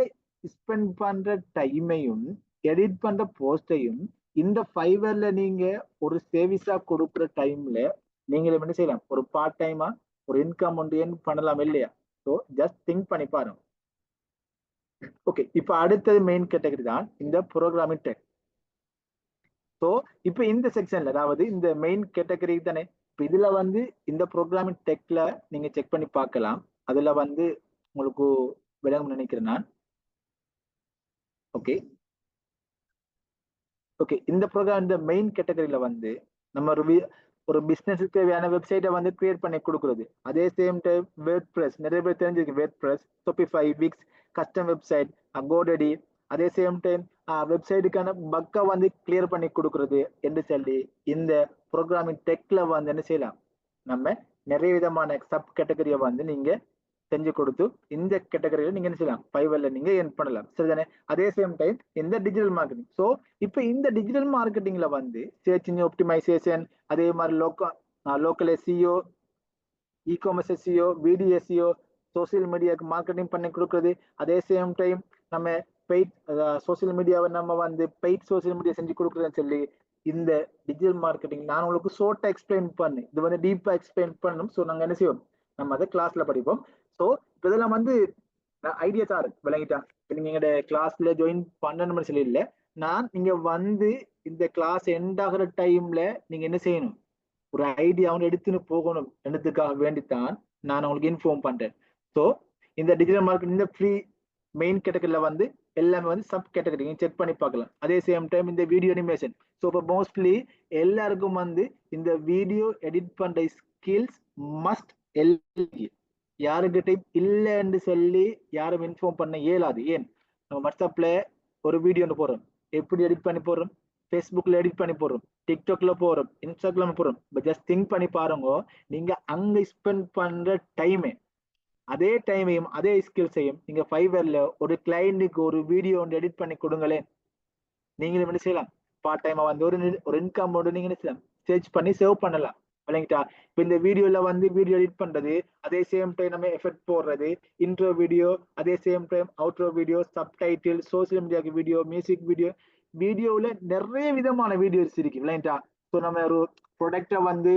ஸ்பெண்ட் பண்ற டைமையும் எடிட் பண்ற போஸ்டையும் இந்த ஃபைவர்ல நீங்க ஒரு சேவிஸா கொடுக்குற டைம்ல நீங்க என்ன செய்யலாம், ஒரு பார்ட் டைமா ஒரு இன்கம் ஒன்று ஏன் பண்ணலாம் இல்லையா? ஸோ ஜஸ்ட் திங்க் பண்ணி பாருங்க. ஓகே, இப்போ அடுத்தது மெயின் கேட்டகரி தான் இந்த ப்ரோக்ராமிங் டெக். ஸோ இப்போ இந்த செக்ஷன்ல, அதாவது இந்த மெயின் கேட்டகரி தானே, இப்போ இதுல வந்து இந்த ப்ரோக்ராமிங் டெக்ல நீங்க செக் பண்ணி பார்க்கலாம். அதுல வந்து உங்களுக்கு விளங்கும் நினைக்கிறேன் நான். ஓகே ஓகே, இந்த ப்ரோக்ராம் இந்த மெயின் கேட்டகரியில வந்து நம்ம ஒரு பிசினஸுக்கு தேவையான வெப்சைட்டை வந்து கிரியேட் பண்ணி கொடுக்குறது. அதே சேம் டைம் வேர்ட் பிரஸ், நிறைய பேர் தெரிஞ்சிருக்கு WordPress, Shopify, Wix, custom website, GoDaddy. அதே சேம் டைம் வெப்சைட்டுக்கான பக்கை வந்து கிளியர் பண்ணி கொடுக்குறது என்று சொல்லி இந்த ப்ரோக்ராமிங் டெக்ல வந்து என்ன செய்யலாம், நம்ம நிறைய விதமான சப் கேட்டகரியை வந்து நீங்க செஞ்சு கொடுத்து இந்த கேட்டகரியில நீங்க என்ன செய்யலாம், ஃபைவர்ல நீங்க எர்ன் பண்ணலாம். சரிதானே? அதே சேம் டைம் இந்த டிஜிட்டல் மார்க்கெட்டிங். ஸோ இப்போ இந்த டிஜிட்டல் மார்க்கெட்டிங்ல வந்து சர்ச் இன்ஜின் ஆப்டிமைசேஷன், அதே மாதிரி local SEO, e-commerce SEO, video SEO, social மீடியாவுக்கு மார்க்கெட்டிங் பண்ணி கொடுக்குறது. அதே சேம் டைம் நம்ம பெய்ட் சோசியல் மீடியாவை நம்ம வந்து பெய்ட் சோசியல் மீடியா செஞ்சு கொடுக்குறதுன்னு சொல்லி இந்த டிஜிட்டல் மார்க்கெட்டிங் நான் உங்களுக்கு ஷார்ட்டா எக்ஸ்பிளைன் பண்ணு, இது வந்து டீப்பா எக்ஸ்பிளைன் பண்ணணும். ஸோ நாங்க என்ன செய்வோம், நம்ம அதை கிளாஸ்ல படிப்போம். ஸோ இப்போ இதெல்லாம் வந்து ஐடியா தாரு விளங்கிட்டா. நீங்க எங்க கிளாஸ்ல ஜாயின் பண்ணணும்னு சொல்லி இல்லை, நான் நீங்க வந்து இந்த கிளாஸ் எண்ட் ஆகிற டைம்ல நீங்க என்ன செய்யணும், ஒரு ஐடியாவும் எடுத்துன்னு போகணும் என்னதுக்காக வேண்டித்தான் நான் உங்களுக்கு இன்ஃபார்ம் பண்றேன். ஸோ இந்த டிஜிட்டல் மார்க்கெட் இந்த ஃப்ரீ மெயின் கேட்டகரியில வந்து எல்லாமே வந்து சப் கேட்டகரி செக் பண்ணி பார்க்கலாம். அதே சேம் டைம் இந்த வீடியோ அனிமேஷன். ஸோ இப்போ மோஸ்ட்லி எல்லாருக்கும் வந்து இந்த வீடியோ எடிட் பண்ற ஸ்கில்ஸ் மஸ்ட். யாருக்கிட்டையும் இல்லைன்னு சொல்லி யாரும் இன்ஃபார்ம் பண்ண இயலாது. ஏன், நம்ம வாட்ஸ்அப்ல ஒரு வீடியோ ஒன்று போடுறோம், எப்படி எடிட் பண்ணி போடுறோம், ஃபேஸ்புக்ல எடிட் பண்ணி போடுறோம், டிக்டாக்ல போறோம், இன்ஸ்டாகிராம் போறோம். ஜஸ்ட் திங்க் பண்ணி பாருங்க, நீங்க அங்க ஸ்பெண்ட் பண்ற டைமே அதே டைமையும் அதே ஸ்கில்ஸையும் நீங்க ஃபைவர்ல ஒரு கிளைண்ட்டுக்கு ஒரு வீடியோ ஒன்று எடிட் பண்ணி கொடுங்களேன், நீங்களும் என்ன செய்யலாம், பார்ட் டைமா வந்து ஒரு இன்கம் ஒன்று நீங்க என்ன செய்யலாம், சர்ச் பண்ணி சேவ் பண்ணலாம். விளங்கிட்டா? இப்போ இந்த வீடியோல வந்து வீடியோ எடிட் பண்றது, அதே சேம் டைம் நம்ம எஃபெக்ட் போடுறது, இன்ட்ரோ வீடியோ, அதே same time outro video, subtitle, social மீடியாக்கு வீடியோ, மியூசிக் வீடியோ. வீடியோல நிறைய விதமான வீடியோஸ் இருக்கு. விளங்கிட்டா? ஸோ நம்ம ஒரு ப்ரொடக்டை வந்து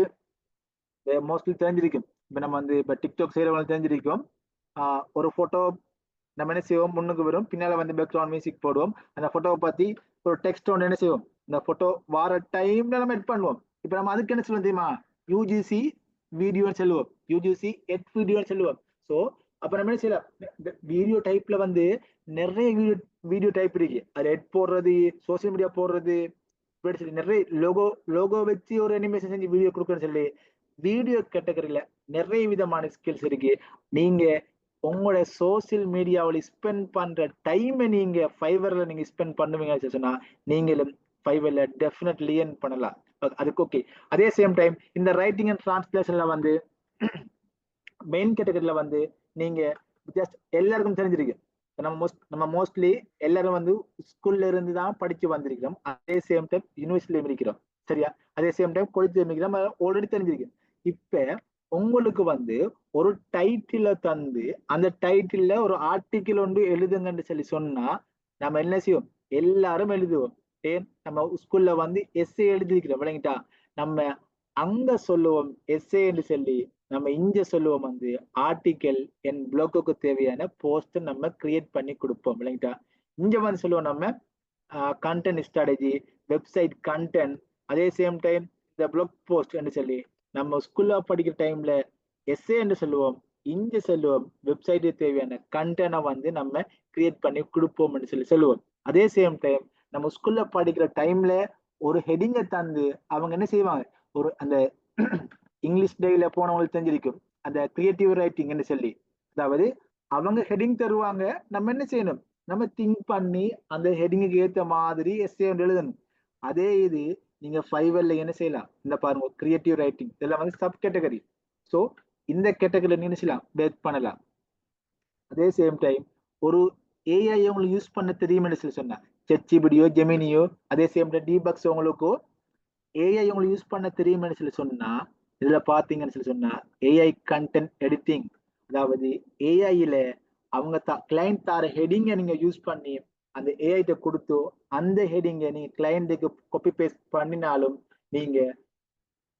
மோஸ்ட்லி தெரிஞ்சிருக்கும். இப்போ நம்ம வந்து இப்போ டிக்டாக் செய்யறவங்க தெரிஞ்சிருக்கும். ஒரு போட்டோ நம்ம என்ன செய்வோம், முன்னுக்கு வரும், பின்னால வந்து பேக்ரவுண்ட் மியூசிக் போடுவோம். அந்த போட்டோவை பத்தி ஒரு டெக்ஸ்ட் ஒன்று என்ன செய்வோம், இந்த போட்டோ வார டைம்ல நம்ம எட் பண்ணுவோம். இப்போ நம்ம அதுக்கு என்ன சொல்லுவோம் தெரியுமா, யூஜிசி வீடியோன்னு சொல்லுவோம், யூஜிசி எட் வீடியோன்னு சொல்லுவோம். ஸோ அப்ப நம்ம என்ன செய்யலாம், வீடியோ டைப்ல வந்து நிறைய வீடியோ டைப் இருக்கு. அது எட் போடுறது, சோசியல் மீடியா போடுறது, நிறைய லோகோ வச்சு ஒரு அனிமேஷன் செஞ்சு வீடியோ கொடுக்குறேன்னு சொல்லி வீடியோ கேட்டகரியில நிறைய விதமான ஸ்கில்ஸ் இருக்கு. நீங்க உங்களோட சோசியல் மீடியாவில் ஸ்பெண்ட் பண்ற டைமை நீங்க ஃபைவர்ல நீங்க ஸ்பெண்ட் பண்ணுவீங்கன்னு சொன்னா நீங்களும் ஃபைவர்ல டெஃபினெட்லி ஏர்ன் பண்ணலாம். அதுக்கு ஓகே. அதே சேம் டைம் இந்த ரைட்டிங் அண்ட் டிரான்ஸ்லேஷன்ல வந்து மெயின் கேட்டகரியில வந்து நீங்க ஜஸ்ட் எல்லாருக்கும் தெரிஞ்சிருக்கு. நம்ம மோஸ்ட்லி எல்லாரும் வந்து ஸ்கூல்ல இருந்து தான் படிச்சு வந்திருக்கிறோம். அதே சேம் டைம் யூனிவர்சிட்டியில இருக்கிறோம். சரியா? அதே சேம் டைம் காலேஜ்ல இருக்கிறோம். ஆல்ரெடி தெரிஞ்சிருக்கு. இப்ப உங்களுக்கு வந்து ஒரு டைட்டில தந்து அந்த டைட்டில்ல ஒரு ஆர்டிக்கிள் ஒன்று எழுதுங்கன்னு சொல்லி சொன்னா நம்ம என்ன செய்வோம், எல்லாரும் எழுதுவோம். ஏன், நம்ம ஸ்கூல்ல வந்து எஸ்ஏ எழுதிருக்கிறோம். விளங்கிட்டா? நம்ம அங்க சொல்லுவோம் எஸ்ஏ என்று சொல்லி, நம்ம இங்க சொல்லுவோம் வந்து ஆர்டிக்கல் என் பிளாக்குக்கு தேவையான போஸ்ட் நம்ம கிரியேட் பண்ணி கொடுப்போம். விளங்கிட்டா? இங்க வந்து சொல்லுவோம் நம்ம கண்டென்ட் ஸ்ட்ராட்டஜி, வெப்சைட் கண்டென்ட், அதே சேம் டைம் இந்த பிளாக் போஸ்ட் என்று சொல்லி நம்ம ஸ்கூல்ல படிக்கிற டைம்ல எஸ்ஏ என்று சொல்லுவோம், இங்க சொல்லுவோம் வெப்சைட்டு தேவையான கண்டென்ட்டை வந்து நம்ம கிரியேட் பண்ணி கொடுப்போம் என்று சொல்லி சொல்லுவோம். அதே சேம் டைம் நம்ம ஸ்கூல்ல படிக்கிற டைம்ல ஒரு ஹெடிங்கை தந்து அவங்க என்ன செய்வாங்க, ஒரு அந்த இங்கிலீஷ் டேல போனவங்களுக்கு தெரிஞ்சிருக்கும் அந்த கிரியேட்டிவ் ரைட்டிங் சொல்லி, அதாவது அவங்க ஹெடிங் தருவாங்க, நம்ம என்ன செய்யணும், நம்ம திங்க் பண்ணி அந்த ஹெடிங்குக்கு ஏத்த மாதிரி எஸ்ஏ எழுதணும். அதே இது நீங்க ஃபைவர்ல என்ன செய்யலாம், இந்த பாருங்க கிரியேட்டிவ் ரைட்டிங் இதெல்லாம் வந்து சப் கேட்டகரி. ஸோ இந்த கேட்டகரியில நீங்க என்ன செய்யலாம், பேக் பண்ணலாம். அதே சேம் டைம் ஒரு ஏஐ உங்களுக்கு யூஸ் பண்ண தெரியும்னு சொல்லி சொன்னா, செச்சிபிடியோ ஜெமினியோ, அதே சேம் டைம் டிபக்ஸ் உங்களுக்கு ஏஐ உங்களுக்கு யூஸ் பண்ண தெரியும்னு சொல்லி சொன்னா, இதுல பாத்தீங்கன்னு சொல்லி சொன்னா ஏஐ கண்டென்ட் எடிட்டிங், அதாவது ஏஐல அவங்க கிளைண்ட் தார ஹெடிங்கை நீங்க யூஸ் பண்ணி அந்த ஏஐட்ட கொடுத்து அந்த ஹெடிங்கை நீங்க கிளையண்ட்டுக்கு காப்பி பேஸ்ட் பண்ணினாலும் நீங்க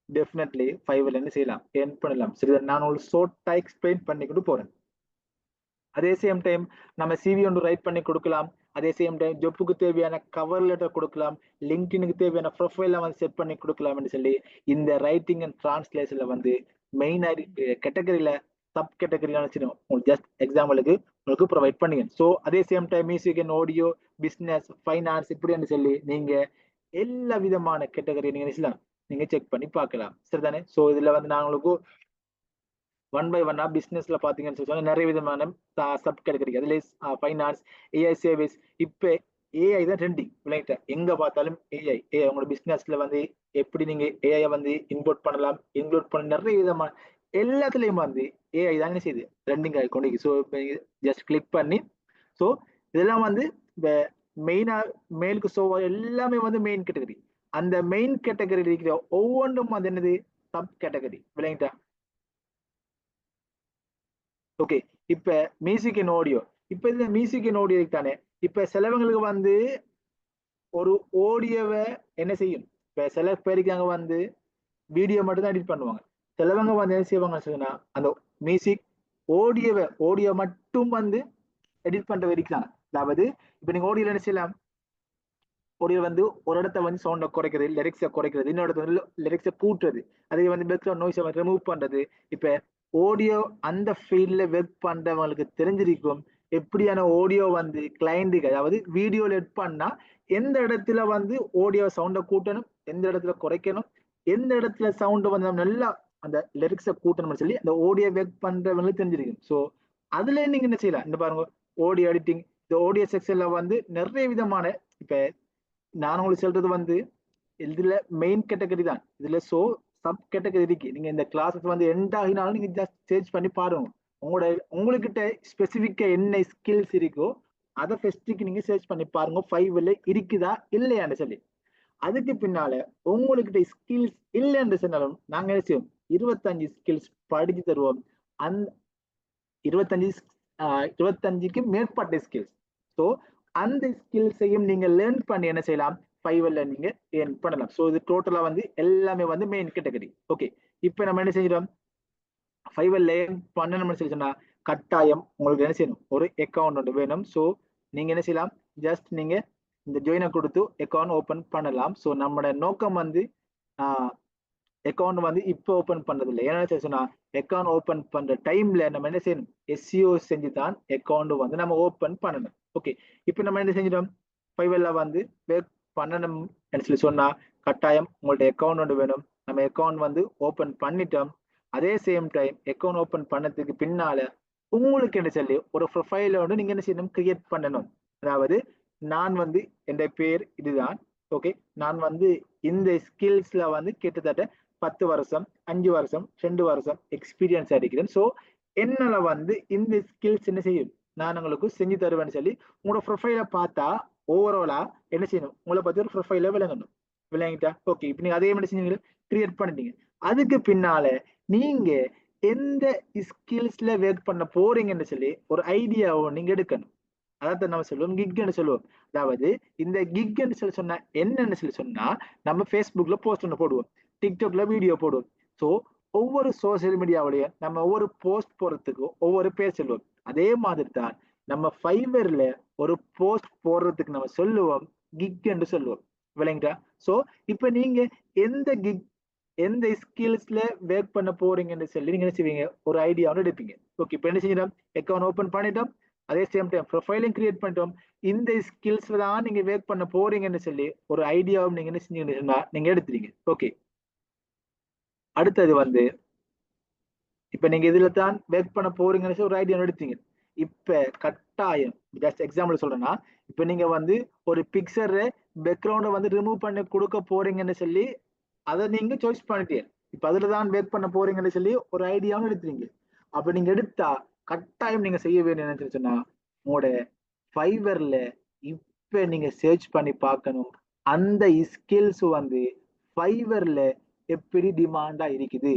டெஃபினெட்லி ஃபைவர்ல என்ன செய்யலாம், எர்ன் பண்ணலாம். சரி, நான் உங்களுக்கு ஷார்ட்டா எக்ஸ்பிளைன் பண்ணிக்கிட்டு போறேன். அதே சேம் டைம் நம்ம சிவி ஒன்று ரைட் பண்ணி கொடுக்கலாம். அதே சேம் டைம் ஜொப்புக்கு தேவையான கவர் லெட்டர் கொடுக்கலாம், லிங்க்டினுக்கு தேவையான ப்ரொஃபைல வந்து செட் பண்ணி கொடுக்கலாம்னு சொல்லி இந்த ரைட்டிங் அண்ட் டிரான்ஸ்லேஷன்ல வந்து மெயின் கேட்டகரியில சப் கேட்டகரியில வச்சிடும். உங்களுக்கு ஜஸ்ட் எக்ஸாம்பிளுக்கு உங்களுக்கு ப்ரொவைட் பண்ணுங்க. ஸோ அதே same time music and audio, business, finance இப்படின்னு சொல்லி நீங்க எல்லா விதமான கேட்டகரி நீங்க செக் பண்ணி பார்க்கலாம். சரிதானே? ஸோ இதுல வந்து நான் உங்களுக்கு ஒன் பை ஒன்னா பிசினஸ்ல பாத்தீங்கன்னு சொல்லி நிறைய விதமான சப் கேட்டகரி, அதுல ஃபைனான்ஸ், ஏஐ சர்வீஸ். இப்ப ஏஐ தான் ட்ரெண்டிங். விளையாட்ட எங்க பார்த்தாலும் ஏஐ. உங்களோட பிசினஸ்ல வந்து எப்படி நீங்க ஏஐ வந்து இம்போர்ட் பண்ணலாம், இன்க்ளூட் பண்ண நிறைய விதமான எல்லாத்துலயும் வந்து ஏஐ தான் என்ன செய்யுது, ட்ரெண்டிங் ஆகி கொண்டு. ஸோ இப்போ ஜஸ்ட் கிளிக் பண்ணி ஸோ இதெல்லாம் வந்து இந்த மெயினா மேலுக்கு ஸோ எல்லாமே வந்து மெயின் கேட்டகரி. அந்த மெயின் கேட்டகரி இருக்கிற ஒவ்வொன்றும் வந்து என்னது, சப் கேட்டகரி. விளையாட்டா ஓகே. இப்ப மியூசிக் அண்ட் ஆடியோ, இப்ப இந்த மியூசிக் அண்ட் ஆடியோ தானே. இப்ப சிலவங்களுக்கு வந்து ஒரு ஆடியோவை என்ன செய்யும், இப்ப சில பேருக்கு அங்க வந்து வீடியோ மட்டும் தான் எடிட் பண்ணுவாங்க. சிலவங்க வந்து என்ன செய்வாங்கன்னு சொன்னா அந்த மியூசிக் ஆடியோ மட்டும் வந்து எடிட் பண்ற வரைக்கும். அதாவது இப்ப நீங்க ஆடியோல என்ன செய்யலாம், ஆடியோ வந்து ஒரு இடத்த வந்து சவுண்ட குறைக்கிறது, லிரிக்ஸை குறைக்கிறது, இன்னொரு இடத்துல வந்து லிரிக்ஸை கூட்டுறது, அதே வந்து பேக்ரவுண்ட் நாய்ஸை ரிமூவ் பண்றது. இப்ப ஆடியோ அந்த ஃபீல்ட்ல ஒர்க் பண்றவங்களுக்கு தெரிஞ்சிருக்கும் எப்படியான ஆடியோ வந்து கிளைண்ட்டுக்கு, அதாவது வீடியோல எட் பண்ணா எந்த இடத்துல வந்து ஆடியோ சவுண்டை கூட்டணும், எந்த இடத்துல குறைக்கணும், எந்த இடத்துல சவுண்ட் வந்து நம்ம நல்லா அந்த லிரிக்ஸை கூட்டணும்னு சொல்லி அந்த ஆடியோ ஒர்க் பண்றவங்களுக்கு தெரிஞ்சிருக்கும். ஸோ அதுல நீங்க என்ன செய்யலாம், இந்த பாருங்க ஆடியோ எடிட்டிங். இந்த ஆடியோ செக்ஷன்ல வந்து நிறைய விதமான, இப்ப நான் உங்களுக்கு சொல்றது வந்து இதுல மெயின் கேட்டகரி தான். இதுல சோ சப் கேட்டகரி இருக்கு. நீங்க இந்த கிளாஸஸ் வந்து எண்ட் ஆகினாலும் நீங்க ஜஸ்ட் சர்ச் பண்ணி பாருங்க. உங்ககிட்ட ஸ்பெசிபிக்கா என்ன ஸ்கில்ஸ் இருக்கோ அதை ஃபர்ஸ்ட்டுக்கு நீங்க சர்ச் பண்ணி பாருங்க, ஃபைவ்ல இருக்குதா இல்லையான்னு சொல்லி. அதுக்கு பின்னால உங்ககிட்ட ஸ்கில்ஸ் இல்லைன்னு சொன்னாலும் நாங்க என்ன செய்வோம், 25 ஸ்கில்ஸ் படிச்சு தருவோம். அந்த 25 25க்கு மேற்பட்ட ஸ்கில்ஸ். ஸோ அந்த ஸ்கில்ஸையும் நீங்க லேர்ன் பண்ணி என்ன செய்யலாம், ஃபைவர்ல நீங்க ஏர்ன் பண்ணலாம். ஸோ இது டோட்டலா வந்து எல்லாமே வந்து மெயின் கேட்டகரி. ஓகே, இப்போ நம்ம என்ன செஞ்சிடும், ஃபைவர்ல ஏர்ன் பண்ணணும்னு சொல்லி சொன்னா கட்டாயம் உங்களுக்கு என்ன செய்யணும், ஒரு அக்கௌண்ட் ஒன்று வேணும். ஸோ நீங்க என்ன செய்யலாம், ஜஸ்ட் நீங்க இந்த ஜாயினை கொடுத்து அக்கௌண்ட் ஓபன் பண்ணலாம். ஸோ நம்மளோட நோக்கம் வந்து அக்கௌண்ட் வந்து இப்போ ஓபன் பண்றது இல்லை. ஏன்னா சொன்னா அக்கௌண்ட் ஓபன் பண்ற டைம்ல நம்ம என்ன செய்யணும், எஸ்சிஓ செஞ்சு தான் அக்கௌண்ட் வந்து நம்ம ஓபன் பண்ணணும். ஓகே, இப்போ நம்ம என்ன செஞ்சிட்டோம், ஃபைவர்ல வந்து ஒர்க் பண்ணணும் சொல்லி சொன்னா கட்டாயம் உங்கள்ட்ட அக்கௌண்ட் ஒன்று வேணும். நம்ம அக்கௌண்ட் வந்து ஓபன் பண்ணிட்டோம். அதே சேம் டைம் அக்கௌண்ட் ஓபன் பண்ணதுக்கு பின்னால உங்களுக்கு என்ன சொல்லி ஒரு ப்ரொஃபைல வந்து நீங்க என்ன செய்யணும், கிரியேட் பண்ணணும். அதாவது நான் வந்து என் பேர் இதுதான். ஓகே, நான் வந்து இந்த ஸ்கில்ஸ்ல வந்து கிட்டத்தட்ட 10 வருஷம், 5 வருஷம், 2 வருஷம் எக்ஸ்பீரியன்ஸ் அடிக்கிறேன். ஸோ என்னால வந்து இந்த ஸ்கில்ஸ் என்ன செய்யும், நான் உங்களுக்கு செஞ்சு தருவேன்னு சொல்லி உங்களோட ப்ரொஃபைலை பார்த்தா ஓவராலா என்ன செய்யணும், உங்களை பத்தி ஒரு ப்ரொஃபைல விளங்கணும். விளங்கிட்டா ஓகே. இப்போ நீங்க அதே மாதிரி செஞ்சீங்க, கிரியேட் பண்ணிட்டீங்க. அதுக்கு பின்னால நீங்க எந்த ஸ்கில்ஸ்ல ஒர்க் பண்ண போறீங்கன்னு சொல்லி ஒரு ஐடியாவை நீங்க எடுக்கணும். அதான் நம்ம சொல்லுவோம் கிக்ன்னு சொல்லுவோம். அதாவது இந்த கிக்ன்னு சொல்லி சொன்னா என்னன்னு சொல்லி சொன்னா, நம்ம ஃபேஸ்புக்ல போஸ்ட் ஒன்று போடுவோம், டிக்டாக்ல வீடியோ போடுவோம். ஸோ ஒவ்வொரு சோசியல் மீடியாவுடைய நம்ம ஒவ்வொரு போஸ்ட் போடுறதுக்கு ஒவ்வொரு பேர் சொல்லுவோம். அதே மாதிரி தான் நம்ம ஃபைவர்ல ஒரு போஸ்ட் போடுறதுக்கு நம்ம சொல்லுவோம் கிக் என்று சொல்லுவோம். விளங்கிட்டா? ஸோ இப்ப நீங்க எந்த கிக் எந்த ஸ்கில்ஸ்ல ஒர்க் பண்ண போறீங்கன்னு சொல்லி நீங்க என்ன செய்வீங்க, ஒரு ஐடியாவோட எடுப்பீங்க. ஓகே, இப்போ என்ன செஞ்சிடும், அக்கௌண்ட் ஓபன் பண்ணிட்டோம். அதே சேம் டைம் ப்ரொஃபைலையும் கிரியேட் பண்ணிட்டோம். இந்த ஸ்கில்ஸ்ல தான் நீங்க ஒர்க் பண்ண போறீங்கன்னு சொல்லி ஒரு ஐடியாவும் நீங்க என்ன செஞ்சீங்கன்னா நீங்க எடுத்துறீங்க. ஓகே, அடுத்தது வந்து இப்ப நீங்க இதுல தான் ஒர்க் பண்ண போறீங்கன்னு ஒரு ஐடியா எடுத்தீங்க. இப்ப கட்டாயம் ஜஸ்ட் எக்ஸாம்பிள் சொல்றேன்னா, இப்ப நீங்க வந்து ஒரு பிக்சர் பேக்ரவுண்ட வந்து ரிமூவ் பண்ணி கொடுக்க போறீங்கன்னு சொல்லி அதை நீங்க சாய்ஸ் பண்ணிட்டீங்க. இப்ப அதுலதான் ஒர்க் பண்ண போறீங்கன்னு சொல்லி ஒரு ஐடியாவும் எடுத்துறீங்க. அப்ப நீங்க எடுத்தா கட்டாயம் நீங்க செய்ய வேண்டிய என்னன்னு சொன்னா, உங்களோட ஃபைவர்ல இப்ப நீங்க சர்ச் பண்ணி பார்க்கணும், அந்த ஸ்கில்ஸ் வந்து ஃபைவர்ல எப்படி டிமாண்டா இருக்குது,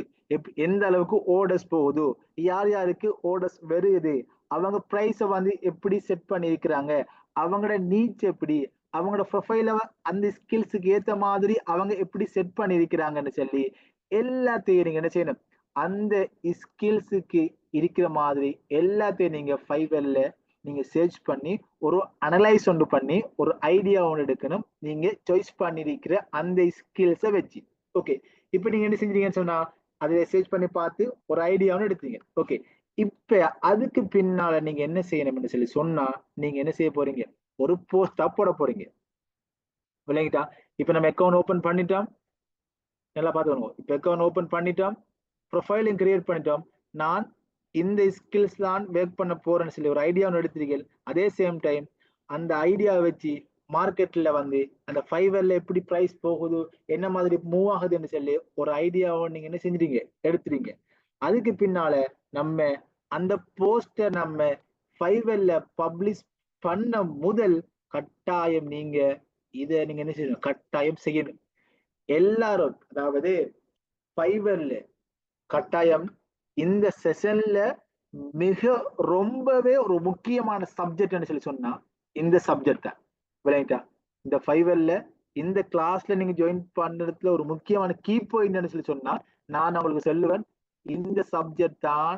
எந்த அளவுக்கு ஓர்டர்ஸ் போகுது, யார் யாருக்கு ஓர்டர்ஸ் வருது, அவங்க பிரைஸ வந்து எப்படி செட் பண்ணி இருக்கிறாங்க, அவங்களோட நீட்ஸ் எப்படி, அவங்களோட ப்ரொஃபைல அந்த ஸ்கில்ஸுக்கு ஏத்த மாதிரி அவங்க எப்படி செட் பண்ணியிருக்கிறாங்கன்னு சொல்லி எல்லாத்தையும் நீங்க என்ன செய்யணும், அந்த ஸ்கில்ஸுக்கு இருக்கிற மாதிரி எல்லாத்தையும் நீங்க ஃபைவர்ல நீங்க சர்ச் பண்ணி ஒரு அனலைஸ் ஒன்று பண்ணி ஒரு ஐடியா ஒன்று எடுக்கணும். நீங்க சாய்ஸ் பண்ணிருக்கிற அந்த ஸ்கில்ஸை வச்சு. ஓகே, இப்போ நீங்க என்ன செஞ்சீங்கன்னு சொன்னா அதை சர்ச் பண்ணி பார்த்து ஒரு ஐடியாவும் எடுத்தீங்க. ஓகே, இப்ப அதுக்கு பின்னால நீங்க என்ன செய்யணும்னு சொல்லி சொன்னா நீங்க என்ன செய்ய போறீங்க, ஒரு போஸ்டா போட போறீங்க. விளங்கிட்டா? இப்ப நம்ம அக்கௌண்ட் ஓபன் பண்ணிட்டோம், நல்லா பார்த்துக்கணும். இப்ப அக்கௌண்ட் ஓபன் பண்ணிட்டோம், ப்ரொஃபைலும் கிரியேட் பண்ணிட்டோம். நான் இந்த ஸ்கில்ஸ் தான் ஒர்க் பண்ண போறேன்னு சொல்லி ஒரு ஐடியாவும் எடுத்திருக்கீங்க. அதே சேம் டைம் அந்த ஐடியாவை வச்சு மார்க்கெட்ல வந்து அந்த ஃபைவர்ல எப்படி பிரைஸ் போகுது, என்ன மாதிரி மூவ் ஆகுதுன்னு சொல்லி ஒரு ஐடியாவை நீங்க என்ன செஞ்சிட்டீங்க, எடுத்துறீங்க. அதுக்கு பின்னால நம்ம அந்த போஸ்டர் நம்ம ஃபைவர்ல பப்ளிஷ் பண்ண முதல் கட்டாயம் நீங்க இதை நீங்க என்ன செய்யணும், கட்டாயம் செய்யணும். எல்லாரும் அதாவது ஃபைவர்ல கட்டாயம் இந்த செஷன்ல மிக ரொம்பவே ஒரு முக்கியமான சப்ஜெக்ட்னு சொல்லி சொன்னா இந்த சப்ஜெக்ட் தான். விளங்கிட்டா? இந்த ஃபைவர்ல இந்த கிளாஸ்ல நீங்க ஜாயின் பண்றதுல ஒரு முக்கியமான கீ பாயிண்ட்னு சொல்லி சொன்னா நான் உங்களுக்கு சொல்லுவேன், இந்த சப்ஜெக்ட் தான்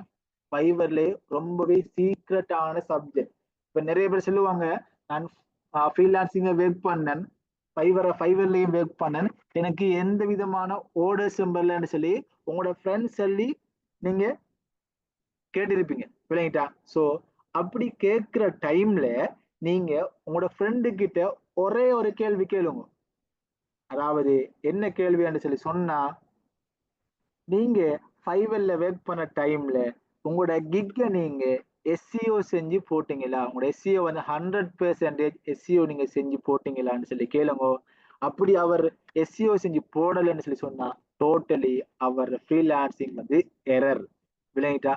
ஃபைவர்ல ரொம்பவே சீக்ரெட்டான சப்ஜெக்ட். இப்ப நிறைய பேர் சொல்லுவாங்க, நான் ஃப்ரீலான்சிங்க ஒர்க் பண்ணேன், ஃபைவர்லயும் ஒர்க் பண்ணேன், எனக்கு எந்த விதமான ஓர்டர் சிம்பல்னு சொல்லி உங்களோட ஃப்ரெண்ட்ஸ் சொல்லி நீங்க கேட்டிருப்பீங்க. விளங்கிட்டா? சோ அப்படி கேட்கிற டைம்ல நீங்க உங்களோட ஃப்ரெண்டு கிட்ட ஒரே ஒரு கேள்வி கேளுங்க. அதாவது என்ன கேள்வின்னு சொல்லி சொன்னா, நீங்க ஃபைவர்ல ஒர்க் பண்ண டைம்ல உங்களோட கிக்க நீங்க எஸ்சிஓ செஞ்சு போட்டீங்களா, உங்களோட எஸ்சிஓ வந்து 100% எஸ்சிஓ நீங்க செஞ்சு போட்டீங்களான்னு சொல்லி கேளுங்க. அப்படி அவர் எஸ்சிஓ செஞ்சு போடலன்னு சொல்லி சொன்னா டோட்டலி அவர் ஃப்ரீலான்சிங் வந்து எரர். விளங்கிட்டா?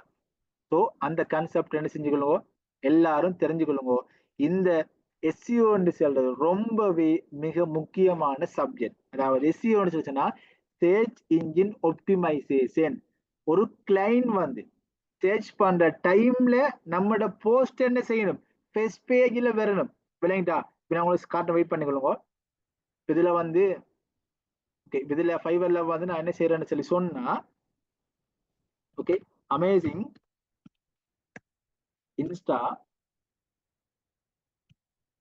ஸோ அந்த கான்செப்ட் என்ன செஞ்சுக்கொள்ளுங்க, எல்லாரும் தெரிஞ்சுக்கொள்ளுங்க. இந்த எஸ்சிஓன்னு சொல்றது ரொம்பவே மிக முக்கியமான சப்ஜெக்ட். அதாவது எஸ்சிஓன்னு சொல்லிச்சுன்னா சர்ச் இன்ஜின் ஒப்டிமைசேஷன். ஒரு கிளைண்ட் வந்து சர்ச் பண்ற டைம்ல நம்மளோட போஸ்ட் என்ன செய்யணும், ஃபர்ஸ்ட் பேஜ்ல வரணும். விளங்கிட்டா? இப்ப நான் உங்களுக்கு காட்ட வெயிட் பண்ணிக்கொள்ளுங்க. இதுல வந்து இதுல ஃபைவர்ல வந்து நான் என்ன செய்யறேன்னு சொல்லி சொன்னா, okay, amazing Insta,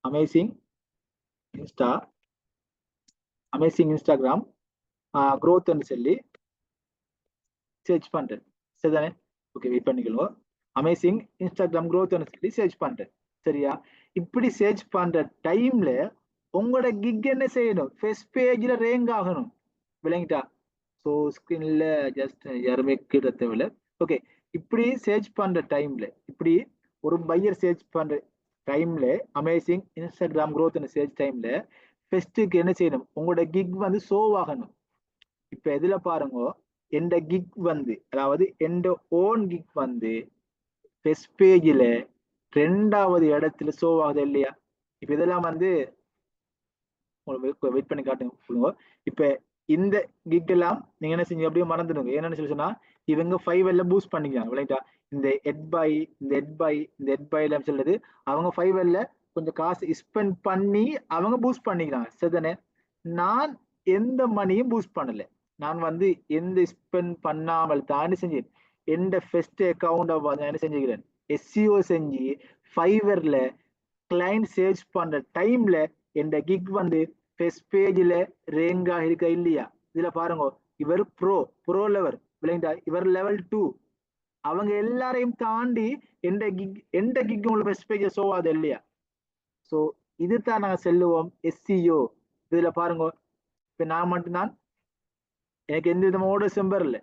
amazing Insta, amazing Instagram க்ரோத்ன்னு சொல்லி சர்ச் பண்றேன். சரிதானே? ஓகே, வெயிட் பண்ணிக்கலாம். அமேசிங் இன்ஸ்டாகிராம் க்ரோத்ன்னு சொல்லி சர்ச் பண்றேன். சரியா? இப்படி சர்ச் பண்ற டைம்ல உங்களோட கிக் என்ன செய்யணும், ஃபர்ஸ்ட் பேஜ்ல ரேங்க் ஆகணும். விளங்கிட்டா? ஸோ ஸ்கிரீன்ல ஜஸ்ட் யாருமே கீழே தேவையில்ல. ஓகே, இப்படி சர்ச் பண்ற டைம்ல, இப்படி ஒரு பையர் சர்ச் பண்ற டைம்ல அமேசிங் இன்ஸ்டாகிராம் க்ரோத்ன்னு சர்ச் டைம்ல ஃபர்ஸ்ட்டுக்கு என்ன செய்யணும், உங்களோட கிக் வந்து ஷோ ஆகணும். இப்ப எதுல பாருங்க, எந்த கிக் வந்து அதாவது எந்த ஓன் கிக் வந்து ஃபர்ஸ்ட் பேஜ்ல 2வது இடத்துல ஷோ ஆகுது இல்லையா? இப்ப இதெல்லாம் வந்து உங்களுக்கு வெயிட் பண்ணி காட்டுங்க. இப்ப இந்த கிக் எல்லாம் நீங்க என்ன செஞ்சீங்க, அப்படியே மறந்துடுங்க. என்னன்னு சொல்லி சொன்னா இவங்க ஃபைவர்ல பூஸ்ட் பண்ணிக்கலாம். விளையாட்டா இந்த ஹெட் பை, இந்த ஹெட் பை, இந்த ஹெட் பைல சொல்றது அவங்க ஃபைவர்ல கொஞ்சம் காசு ஸ்பெண்ட் பண்ணி அவங்க பூஸ்ட் பண்ணிக்கிறாங்க. சரிதானே? நான் எந்த மணியும் பூஸ்ட் பண்ணல. நான் வந்து எந்த ஸ்பெண்ட் பண்ணாமல் தான் செஞ்சேன். எந்த ஃபர்ஸ்ட் அக்கௌண்ட் என்ன செஞ்சுக்கிறேன், எஸ்சிஓ செஞ்சு ஃபைவர்ல கிளைண்ட் சர்ச் பண்ற டைம்ல எந்த கிக் வந்து ஃபர்ஸ்ட் பேஜ்ல ரேங்கா இருக்கா இல்லையா? இதுல பாருங்க, இவர் ப்ரோ லெவல். விளங்கிட்டா? இவர் லெவல் 2. அவங்க எல்லாரையும் தாண்டி எந்த கிக் உங்களுக்கு ஃபர்ஸ்ட் பேஜ் ஷோ ஆகுது இல்லையா? ஸோ இதுதான் நாங்க செல்லுவோம் எஸ்சிஓ. இதுல பாருங்க, இப்ப நான் மட்டும்தான், எனக்கு எந்த விதமான ஓட சிம்பர் இல்லை.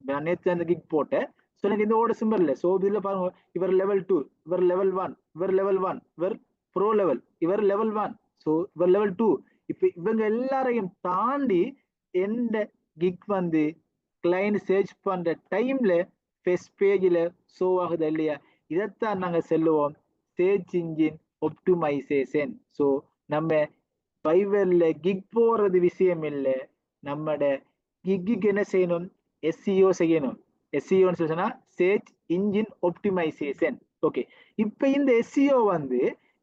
நான் நேற்று அந்த கிக் போட்டேன். ஸோ எனக்கு எந்த ஓட சிம்பர் இல்லை. ஸோ இதுல பாருங்க, இவர் லெவல் 2, இவர் லெவல் 1, இவர் லெவல் 1, இவர் ப்ரோ லெவல், இவர் லெவல் 1, ஸோ இவர் லெவல் 2. இப்ப இவங்க எல்லாரையும் தாண்டி எந்த கிக் வந்து கிளைண்ட் சர்ச் பண்ற டைம்ல ஃபர்ஸ்ட் பேஜ்ல ஷோ ஆகுது இல்லையா? இதைத்தான் நாங்க செல்லுவோம் சர்ச் இன்ஜின் ஒப்டிமைசேஷன். ஸோ நம்ம ஃபைவர்ல கிக் போறது விஷயம் இல்லை, நம்மட கிக்கு என்ன செய்யணும், எஸ்சிஓ செய்யணும். எஸ்சிஓன்னு சொன்னா சர்ச் இன்ஜின் ஒப்டிமைசேஷன். ஓகே, இப்ப இந்த எஸ்சிஓ வந்து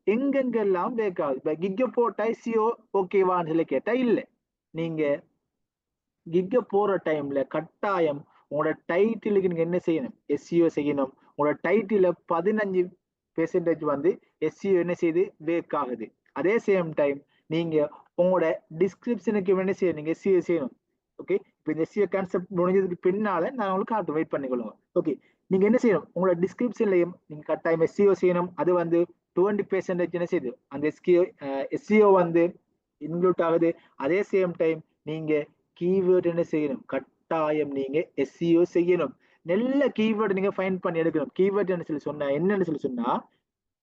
எங்கெங்கெல்லாம் வேக் ஆகுது. இப்ப கிக்க போட்டா எஸ்சிஓ ஓகேவான்னு சொல்லி கேட்டா இல்லை. நீங்க கிக்க போற டைம்ல கட்டாயம் உங்களோட டைட்டிலுக்கு நீங்க என்ன செய்யணும், எஸ்சிஓ செய்யணும். உங்களோட டைட்டில 15% வந்து எஸ்சிஓ என்ன செய்யுது, வேக் ஆகுது. அதே சேம் டைம் நீங்க உங்களோட டிஸ்கிரிப்ஷனுக்கு என்ன செய்யணும், நீங்க எஸ்சிஓ செய்யணும். ஓகே, இப்போ இந்த எஸ்சிஓ கான்செப்ட் முடிஞ்சதுக்கு பின்னால நான் உங்களுக்கு காட்டு, வெயிட் பண்ணிக்கொள்ளுங்க. ஓகே, நீங்க என்ன செய்யணும், உங்களோட டிஸ்கிரிப்ஷன்லயும் நீங்க கட்டாயம் எஸ்சிஓ செய்யணும். அது வந்து 20% என்ன செய்யுது, அந்த எஸ்சிஓ வந்து இன்க்ளூட் ஆகுது. அதே சேம் டைம் நீங்க கீவேர்ட் என்ன செய்யணும், கட்டாயம் நீங்க எஸ்சிஓ செய்யணும். நல்ல கீவேர்டு நீங்க ஃபைண்ட் பண்ணி எடுக்கணும். கீவேர்ட் என்ன சொல்லி சொன்னா, என்னன்னு சொல்லி சொன்னா,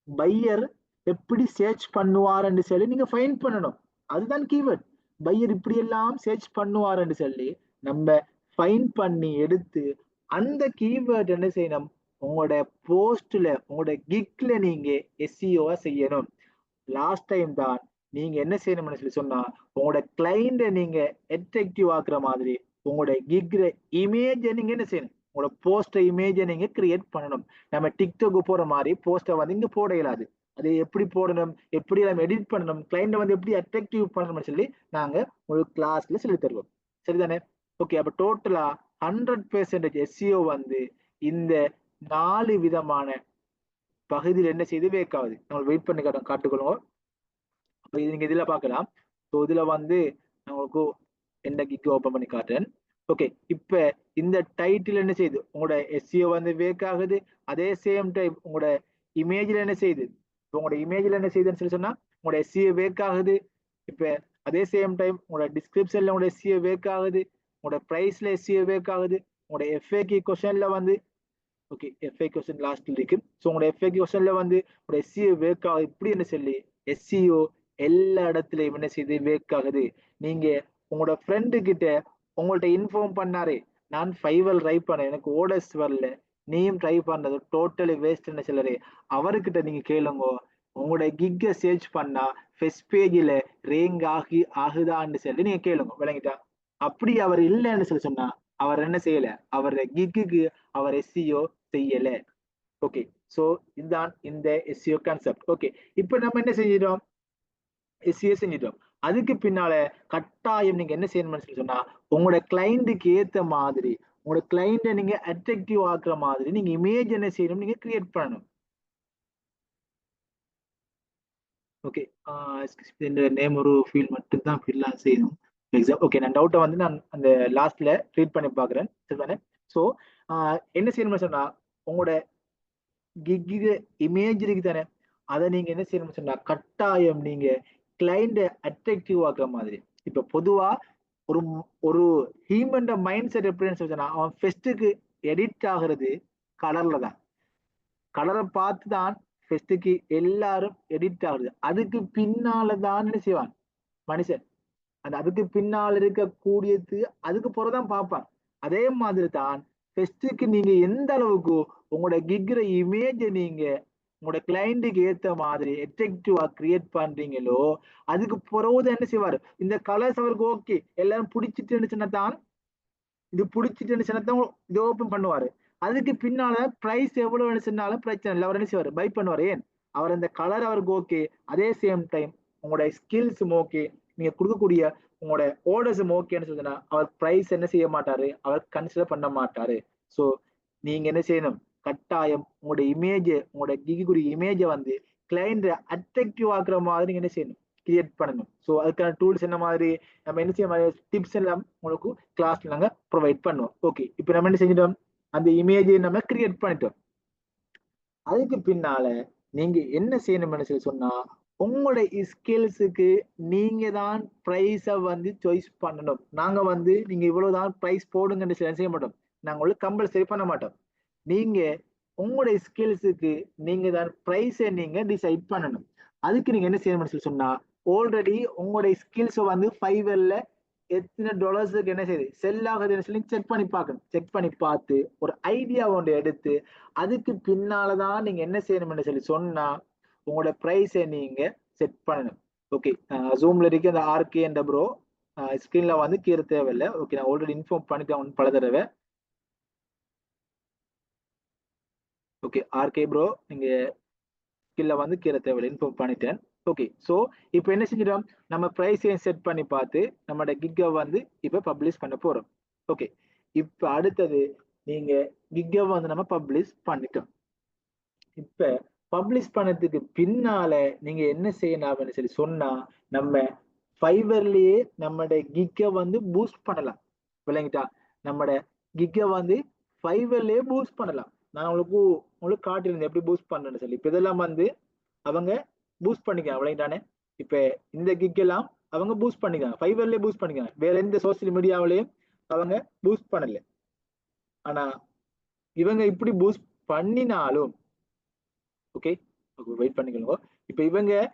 பையர் எப்படி சர்ச் பண்ணுவாருன்னு சொல்லி நீங்க ஃபைண்ட் பண்ணணும். அதுதான் கீவேர்ட். பையர் இப்படி எல்லாம் சர்ச் பண்ணுவாருன்னு சொல்லி நம்ம ஃபைண்ட் பண்ணி எடுத்து அந்த கீவேர்ட் என்ன செய்யணும், உங்களோட போஸ்ட்ல உங்களோட கிக்ல நீங்க எஸ்சிஓவா செய்யணும். லாஸ்ட் டைம் தான் நீங்க என்ன செய்யணும்னு சொல்லி சொன்னா, உங்களோட கிளைண்ட நீங்க அட்ராக்டிவ் ஆக்குற மாதிரி உங்களோட கிக்ல இமேஜ் நீங்க என்ன செய்யணும், உங்களோட போஸ்டர் இமேஜை நீங்க கிரியேட் பண்ணணும். நம்ம டிக்டாக் போற மாதிரி போஸ்டர் வந்து இங்க போட இயலாது. அது எப்படி போடணும், எப்படி நம்ம எடிட் பண்ணணும், கிளைண்ட வந்து எப்படி அட்ராக்டிவ் பண்ணணும்னு சொல்லி நாங்க ஒரு கிளாஸ்ல சொல்லி தருவோம். சரிதானே? ஓகே, அப்ப டோட்டலா 100% எஸ்சிஓ வந்து இந்த 4 விதமான பகுதியில் என்ன செய்து வேக் ஆகுது. நம்ம வெயிட் பண்ணி காட்டுக்கொள்ளுங்க. அப்ப இது நீங்க இதுல பார்க்கலாம். ஸோ இதுல வந்து நான் உங்களுக்கு எந்த கிக் ஓப்பன் பண்ணி காட்டுறேன். ஓகே, இப்ப இந்த டைட்டில் என்ன செய்யுது, உங்களோட எஸ்சிஓ வந்து வேக் ஆகுது. அதே சேம் டைம் உங்களோட இமேஜ்ல என்ன செய்யுது, உங்களோட இமேஜ்ல என்ன செய்யுதுன்னு சொல்லி சொன்னா உங்களோட எஸ்சிஓ வேக் ஆகுது. இப்ப அதே சேம் டைம் உங்களோட டிஸ்கிரிப்ஷன்ல உங்களோட எஸ்சிஓ வேக் ஆகுது. உங்களோட பிரைஸ்ல எஸ்சிஓ வேக் ஆகுது. உங்களோட எஃப்ஏகி கொஸ்டின்ல வந்து, ஓகே எஃப்ஏ கொஸ்டின் லாஸ்ட்ல இருக்கு. ஸோ உங்களோட எஃப்ஏ கொஸ்டின்ல வந்து உங்களோட எஸ்சிஓ வேக் ஆகுது. இப்படி என்ன சொல்லி எஸ்சிஓ எல்லா இடத்துலயும் என்ன செய்யுது, வேக் ஆகுது. நீங்க உங்களோட ஃப்ரெண்டு கிட்ட உங்கள்ட்ட இன்ஃபார்ம் பண்ணாரு, நான் ஃபைவல் ட்ரை பண்ணேன், எனக்கு ஓடர்ஸ் வரல, நீயும் ட்ரை பண்ணது டோட்டலி வேஸ்ட் என்ன சொல்லரு, அவர்கிட்ட நீங்க கேளுங்க. உங்களோட கிக்க சர்ச் பண்ணா ஃபர்ஸ்ட் பேஜ்ல ரேங்க் ஆகுதான்னு சொல்லி நீங்க கேளுங்க. விளங்கிட்டா? அப்படி அவர் இல்லைன்னு சொல்லி சொன்னா அவர் என்ன செய்யல, அவர் கிக்கு அவர் எஸ்சிஓ செய்யல. ஓகே, சோ இதுதான் இந்த எஸ்சிஓ கான்செப்ட். ஓகே, இப்போ நம்ம என்ன செஞ்சிட்டோம், எஸ்சிஓ செஞ்சிட்டோம். அதுக்கு பின்னால கட்டாயம் நீங்க என்ன செய்யணும்னு சொல்லி சொன்னா, உங்களோட கிளைண்ட்டுக்கு ஏத்த மாதிரி உங்களோட கிளைண்ட நீங்க அட்ராக்டிவ் ஆக்குற மாதிரி நீங்க இமேஜ் என்ன செய்யணும், நீங்க கிரியேட் பண்ணணும். ஓகே, இந்த நேம் ஒரு ஃபீல் மட்டும் தான் ஃபில் செய்யணும். எக்ஸாம் ஓகே, நான் டவுட்டை வந்து நான் அந்த லாஸ்ட்ல ரீட் பண்ணி பாக்குறேன். சரிதானே? ஸோ என்ன செய்யணும்னு சொன்னா, உங்களோட கிக் இமேஜ் இருக்கு தானே, அதை நீங்க என்ன செய்யணும்னு சொன்னா கட்டாயம் நீங்க கிளைண்ட அட்ராக்டிவ் ஆக்குற மாதிரி. இப்ப பொதுவா ஒரு ஒரு ஹியூமன் மைண்ட் செட் எப்படின்னு சொன்னா, அவன் ஃபெஸ்ட்டுக்கு எடிட் ஆகுறது கலர்ல தான். கலரை பார்த்து தான் ஃபெஸ்ட்டுக்கு எல்லாரும் எடிட் ஆகுது. அதுக்கு பின்னாலதான் என்ன செய்வான் மனுஷன், அந்த அதுக்கு பின்னால் இருக்கக்கூடியது அதுக்கு பிறகுதான் பார்ப்பான். அதே மாதிரி தான் ஃபெஸ்ட்டுக்கு நீங்க எந்த அளவுக்கு உங்களோட கிக்கிற இமேஜ் நீங்க உங்களோட கிளைண்ட்டுக்கு ஏத்த மாதிரி எஃபெக்டிவா கிரியேட் பண்றீங்களோ, அதுக்கு பிறகுதான் என்ன செய்வாரு, இந்த கலர்ஸ் அவருக்கு ஓகே எல்லாரும் பிடிச்சிட்டு சொன்னா தான், இது பிடிச்சிட்டு சொன்னா தான் இது ஓபன் பண்ணுவாரு. அதுக்கு பின்னால பிரைஸ் எவ்வளவு சொன்னாலும் பிரச்சனை இல்லை, அவர் என்ன செய்வாரு, பை பண்ணுவாரு. ஏன், அவர் அந்த கலர் அவருக்கு ஓகே. அதே சேம் டைம் உங்களோட ஸ்கில்ஸும் ஓகே, நீங்க கொடுக்கக்கூடிய உங்களோட ஓர்டர்ஸும் ஓகேன்னு சொல்லுன்னா அவர் பிரைஸ் என்ன செய்ய மாட்டாரு, அவர் கன்சிடர் பண்ண மாட்டாரு. ஸோ நீங்க என்ன செய்யணும், கட்டாயம் உங்களோட இமேஜ் உங்களோட கிகிக்குரிய இமேஜை வந்து கிளைண்ட் அட்ராக்டிவ் ஆக்குற மாதிரி நீங்க என்ன செய்யணும், கிரியேட் பண்ணணும். ஸோ அதுக்கான டூல்ஸ் என்ன மாதிரி நம்ம என்ன செய்ய டிப்ஸ் எல்லாம் உங்களுக்கு கிளாஸ்ல நாங்க ப்ரொவைட் பண்ணுவோம். ஓகே, இப்போ நம்ம என்ன செஞ்சிட்டோம், அந்த இமேஜை நம்ம கிரியேட் பண்ணிட்டோம். அதுக்கு பின்னால நீங்க என்ன செய்யணும்னு சொல்லி சொன்னா, உங்களோட ஸ்கில்ஸுக்கு நீங்க தான் பிரைஸ வந்து சாய்ஸ் பண்ணணும். நாங்க வந்து நீங்க இவ்வளவுதான் பிரைஸ் போடுங்கன்னு செய்ய மாட்டோம். நாங்க உங்களுக்கு கம்பல்சரி பண்ண மாட்டோம். நீங்க உங்களுடைய ஸ்கில்ஸுக்கு நீங்க தான் பிரைஸை நீங்க டிசைட் பண்ணணும். அதுக்கு நீங்க என்ன செய்யணும்னு சொல்லி சொன்னா, ஆல்ரெடி உங்களுடைய ஸ்கில்ஸ் வந்து ஃபைவர்ல எத்தனை டாலர்ஸுக்கு என்ன செய்யுது செல் ஆகுதுன்னு சொல்லி செக் பண்ணி பார்க்கணும். செக் பண்ணி பார்த்து ஒரு ஐடியா ஒன்று எடுத்து அதுக்கு பின்னாலதான் நீங்க என்ன செய்யணும்னு சொல்லி சொன்னா உங்களோட பிரைஸை நீங்க செட் பண்ணணும். ஓகே, ஜூம்ல இருக்க அந்த ஆர்கே என்ற ப்ரோ ஸ்கிரீன்ல வந்து கீழே தேவையில்லை. ஓகே, நான் ஆல்ரெடி இன்ஃபார்ம் பண்ணிட்டேன் பல தடவை. ஓகே, ஆர்கே ப்ரோ நீங்க கீழே வந்து கீழே தேவையில்லை இன்ஃபார்ம் பண்ணிட்டேன். ஓகே, ஸோ இப்போ என்ன செஞ்சிடும், நம்ம ப்ரைஸையும் செட் பண்ணி பார்த்து நம்மளோட கிக்கை வந்து இப்போ பப்ளிஷ் பண்ண போறோம். ஓகே, இப்போ அடுத்தது நீங்க கிக்கை வந்து நம்ம பப்ளிஷ் பண்ணிட்டோம். இப்ப பப்ளிஷ் பண்ணதுக்கு பின்னால நீங்க என்ன செய்யணும் அப்படின்னு சொல்லி சொன்னா, நம்ம ஃபைவர்லயே நம்மட கிக்கை வந்து பூஸ்ட் பண்ணலாம். விளங்கிட்டா? நம்மட கிக்கை வந்து ஃபைவர்லயே பூஸ்ட் பண்ணலாம். நான் உங்களுக்கு காட்டியிருந்தேன் எப்படி பூஸ்ட் பண்ணணும்னு சொல்லி. இப்ப இதெல்லாம் வந்து அவங்க பூஸ்ட் பண்ணிக்கலாம். விளங்கிட்டானே? இப்ப இந்த கிக் எல்லாம் அவங்க பூஸ்ட் பண்ணிக்காங்க, ஃபைவர்லயே பூஸ்ட் பண்ணிக்காங்க. வேற எந்த சோசியல் மீடியாவிலையும் அவங்க பூஸ்ட் பண்ணல. ஆனா இவங்க இப்படி பூஸ்ட் பண்ணினாலும் ஓகே, வெயிட் பண்ணிக்கோங்க. இப்ப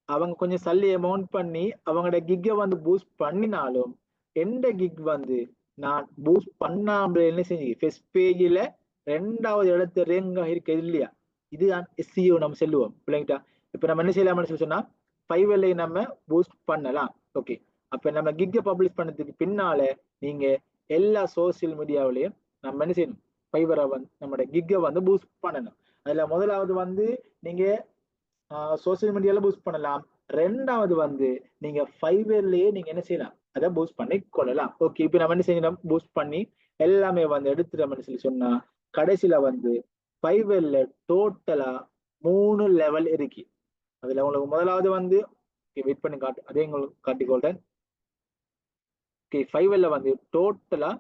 அவங்க கொஞ்சம் சல்லி அமௌண்ட் பண்ணி அவங்களோட கிக்கை வந்து பூஸ்ட் பண்ணினாலும் எந்த கிக் வந்து நான் பூஸ்ட் பண்ணாம என்ன செஞ்சு ஃபர்ஸ்ட் பேஜ்ல 2வது இடத்து ரேங்க் இருக்கு இல்லையா, இதுதான் SEO நம்ம சொல்லுவோம். பிள்ளைங்கிட்டா இப்ப நம்ம என்ன செய்யலாம்னு சொல்லி சொன்னா ஃபைவர்ல நம்ம பூஸ்ட் பண்ணலாம். ஓகே, அப்ப நம்ம கிக்கை பப்ளிஷ் பண்ணதுக்கு பின்னால நீங்க எல்லா சோசியல் மீடியாவிலையும் நம்ம என்ன செய்யணும், ஃபைவரை வந்து நம்மளோட கிக்கை வந்து பூஸ்ட் பண்ணணும். அதுல முதலாவது வந்து நீங்க சோசியல் மீடியால பூஸ்ட் பண்ணலாம். 2வது வந்து நீங்க ஃபைவர்லயே நீங்க என்ன செய்யலாம், அதை பூஸ்ட் பண்ணி கொள்ளலாம். ஓகே, இப்ப நம்ம என்ன செய்யணும், பூஸ்ட் பண்ணி எல்லாமே வந்து எடுத்துட்டோம்னு சொல்லி சொன்னா கடைசியில வந்து ஃபைவர்ல டோட்டலா 3 லெவல் இருக்கு. அதுல உங்களுக்கு முதலாவது வந்து வெயிட் பண்ணி காட்டு, அதே உங்களுக்கு காட்டிக்கொள்றேன். ஓகே, ஃபைவர்ல வந்து டோட்டலா